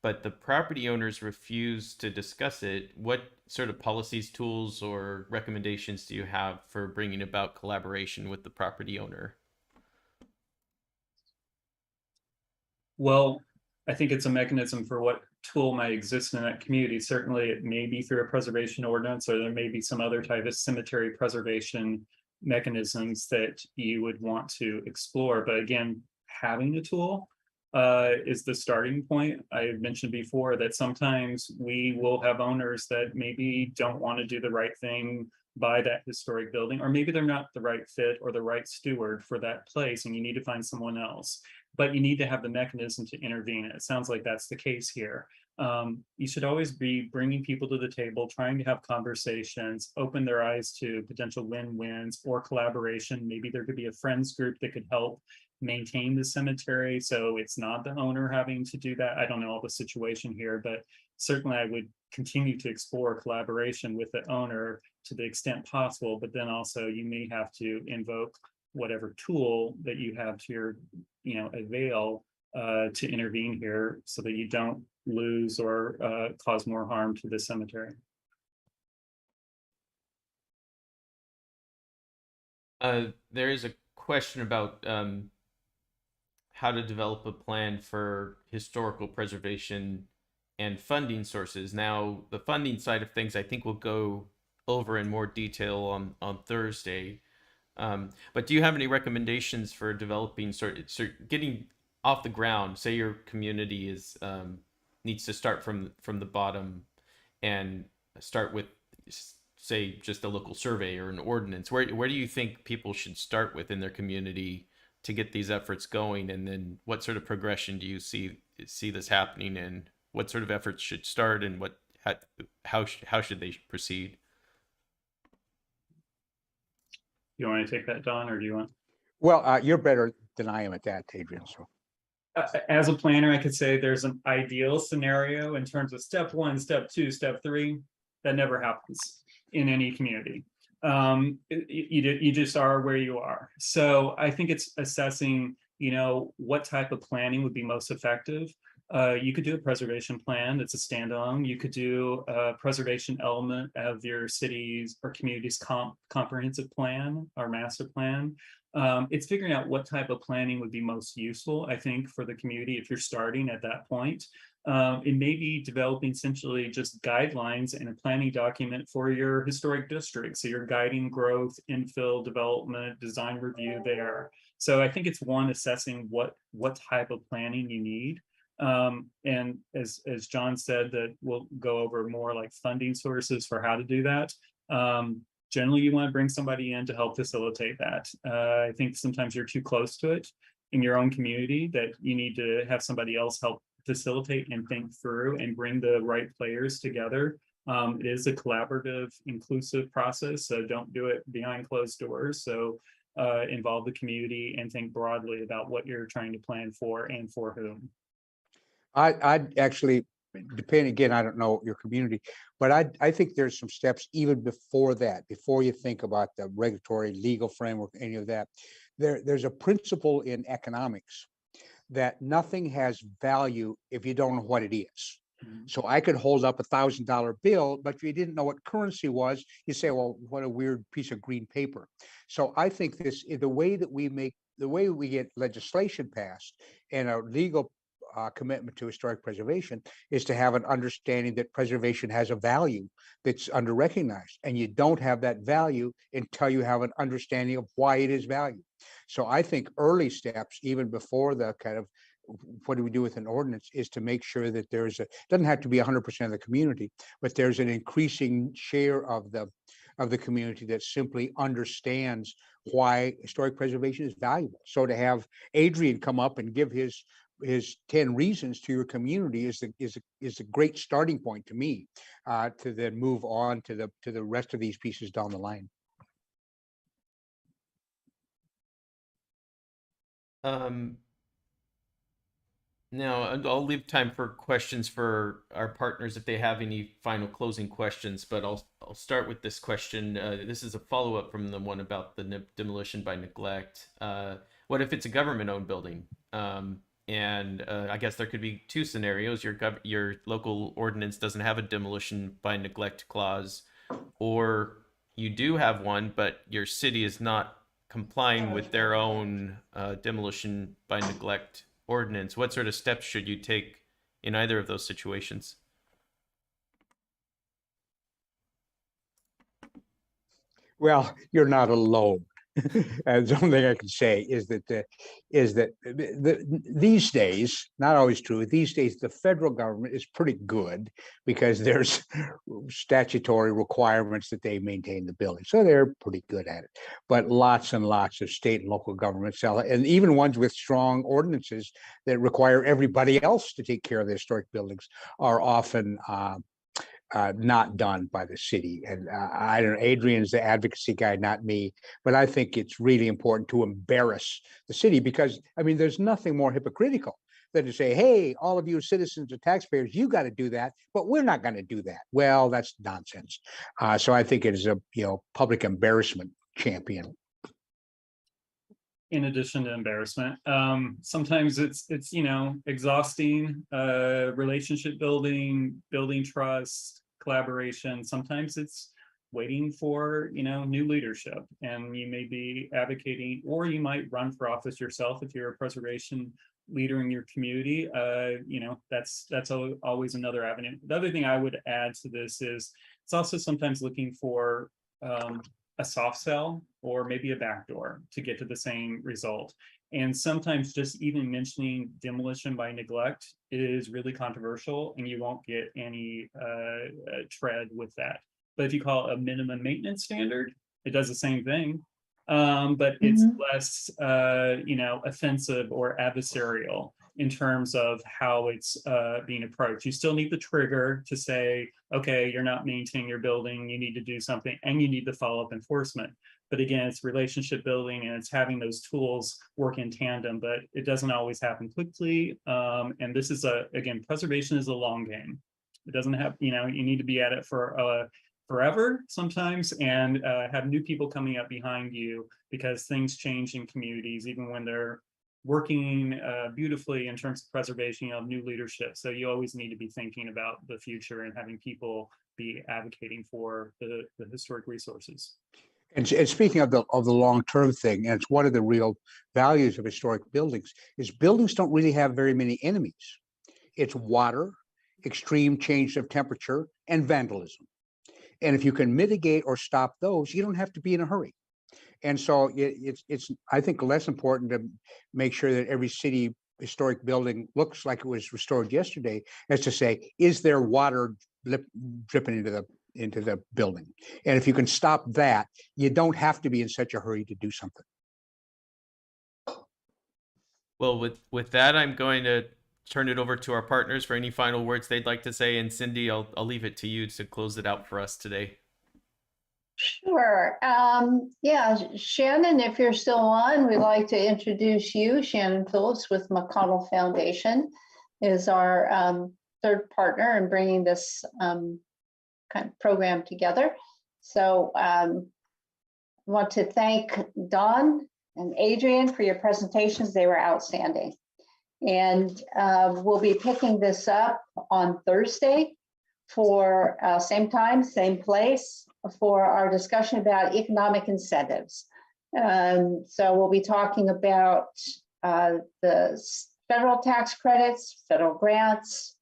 Speaker 1: but the property owners refuse to discuss it. What sort of policies, tools, or recommendations do you have for bringing about collaboration with the property owner?
Speaker 5: Well, I think it's a mechanism for what tool might exist in that community. Certainly, it may be through a preservation ordinance, or there may be some other type of cemetery preservation mechanisms that you would want to explore. But again, having a tool is the starting point. I mentioned before that sometimes we will have owners that maybe don't want to do the right thing by that historic building, or maybe they're not the right fit or the right steward for that place, and you need to find someone else. But you need to have the mechanism to intervene. It sounds like that's the case here. You should always be bringing people to the table, trying to have conversations, open their eyes to potential win-wins or collaboration. Maybe there could be a friends group that could help maintain the cemetery, so it's not the owner having to do that. I don't know all the situation here, but certainly I would continue to explore collaboration with the owner to the extent possible. But then also you may have to invoke whatever tool that you have to your avail to intervene here, so that you don't lose or cause more harm to the cemetery.
Speaker 1: There is a question about how to develop a plan for historical preservation and funding sources. Now, the funding side of things, I think we'll go over in more detail on Thursday. But do you have any recommendations for developing getting off the ground? Say your community is needs to start from the bottom and start with, say, just a local survey or an ordinance. Where do you think people should start with in their community to get these efforts going? And then what sort of progression do you see this happening, and what sort of efforts should start, and how should they proceed?
Speaker 5: You want to take that, Don, or do you want?
Speaker 6: Well, you're better than I am at that, Adrian. So
Speaker 5: As a planner, I could say there's an ideal scenario in terms of step 1, step 2, step 3. That never happens in any community. You just are where you are. So I think it's assessing, what type of planning would be most effective. You could do a preservation plan that's a standalone. You could do a preservation element of your city's or community's comprehensive plan or master plan. It's figuring out what type of planning would be most useful, I think, for the community if you're starting at that point. It may be developing essentially just guidelines and a planning document for your historic district. So you're guiding growth, infill, development, design review there. So I think it's one, assessing what type of planning you need. And as John said, that we'll go over more like funding sources for how to do that. Generally, you want to bring somebody in to help facilitate that. I think sometimes you're too close to it in your own community that you need to have somebody else help facilitate and think through and bring the right players together. It is a collaborative, inclusive process, so don't do it behind closed doors. So involve the community and think broadly about what you're trying to plan for and for whom.
Speaker 6: I'd actually, depending, again, I don't know your community, but I think there's some steps even before that, before you think about the regulatory legal framework, any of that. There's a principle in economics that nothing has value if you don't know what it is. So I could hold up $1,000 bill, but if you didn't know what currency was, you say, well, what a weird piece of green paper. So I think the way we get legislation passed and a legal commitment to historic preservation is to have an understanding that preservation has a value that's under-recognized, and you don't have that value until you have an understanding of why it is valued. So I think early steps, even before the kind of what do we do with an ordinance, is to make sure that doesn't have to be 100% of the community, but there's an increasing share of the community that simply understands why historic preservation is valuable. So to have Adrian come up and give his 10 reasons to your community is a great starting point to me, to then move on to the rest of these pieces down the line.
Speaker 1: Now, I'll leave time for questions for our partners if they have any final closing questions, but I'll start with this question. This is a follow-up from the one about the demolition by neglect. What if it's a government-owned building? And I guess there could be two scenarios. Your local ordinance doesn't have a demolition by neglect clause, or you do have one, but your city is not complying with their own demolition by neglect ordinance. What sort of steps should you take in either of those situations?
Speaker 6: Well, you're not alone. And the only thing I can say is that these days, not always true, these days the federal government is pretty good because there's statutory requirements that they maintain the building. So they're pretty good at it. But lots and lots of state and local governments, and even ones with strong ordinances that require everybody else to take care of their historic buildings, are often not done by the city. And I don't know, Adrian's the advocacy guy, not me, but I think it's really important to embarrass the city, because I mean, there's nothing more hypocritical than to say, hey, all of you citizens and taxpayers, you got to do that, but we're not going to do that. Well, that's nonsense. So I think it is a public embarrassment champion.
Speaker 5: In addition to embarrassment, sometimes it's exhausting, relationship building trust, collaboration. Sometimes it's waiting for new leadership, and you may be advocating, or you might run for office yourself if you're a preservation leader in your community. That's always another avenue. The other thing I would add to this is it's also sometimes looking for a soft sell or maybe a backdoor to get to the same result. And sometimes just even mentioning demolition by neglect is really controversial, and you won't get any tread with that. But if you call it a minimum maintenance standard, it does the same thing, but it's less offensive or adversarial in terms of how it's being approached. You still need the trigger to say, okay, you're not maintaining your building, you need to do something, and you need the follow-up enforcement. But again, it's relationship building, and it's having those tools work in tandem, but it doesn't always happen quickly. And this is again, preservation is a long game. It doesn't have, you need to be at it for forever sometimes, and have new people coming up behind you because things change in communities, even when they're working beautifully in terms of preservation of new leadership. So you always need to be thinking about the future and having people be advocating for the historic resources.
Speaker 6: And speaking of the long-term thing, and it's one of the real values of historic buildings, is buildings don't really have very many enemies. It's water, extreme change of temperature, and vandalism. And if you can mitigate or stop those, you don't have to be in a hurry. And so it's I think less important to make sure that every city historic building looks like it was restored yesterday, as to say, is there water dripping into the building? And if you can stop that, you don't have to be in such a hurry to do something.
Speaker 1: Well, with that, I'm going to turn it over to our partners for any final words they'd like to say. And Cindy, I'll leave it to you to close it out for us today.
Speaker 2: Sure. Yeah, Shannon, if you're still on, we'd like to introduce you. Shannon Phillips with Mcconnell Foundation is our third partner in bringing this kind of program together. So I want to thank Don and Adrian for your presentations. They were outstanding. And we'll be picking this up on Thursday for same time, same place, for our discussion about economic incentives. So we'll be talking about the federal tax credits, federal grants,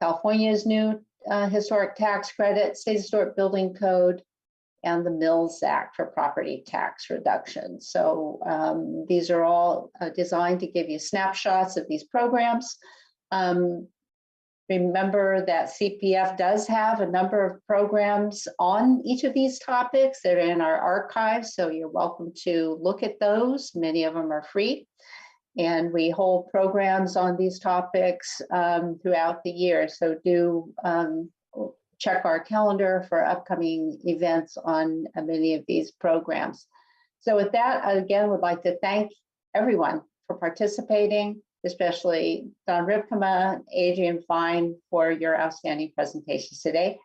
Speaker 2: California's new historic tax credit, state historic building code, and the Mills Act for property tax reduction. So these are all designed to give you snapshots of these programs. Remember that CPF does have a number of programs on each of these topics. They're in our archives, so you're welcome to look at those. Many of them are free. And we hold programs on these topics throughout the year. So do check our calendar for upcoming events on many of these programs. So with that, I again would like to thank everyone for participating, especially Don Ripkema, Adrian Fine, for your outstanding presentations today.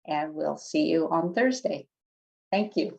Speaker 2: And we'll see you on Thursday. Thank you.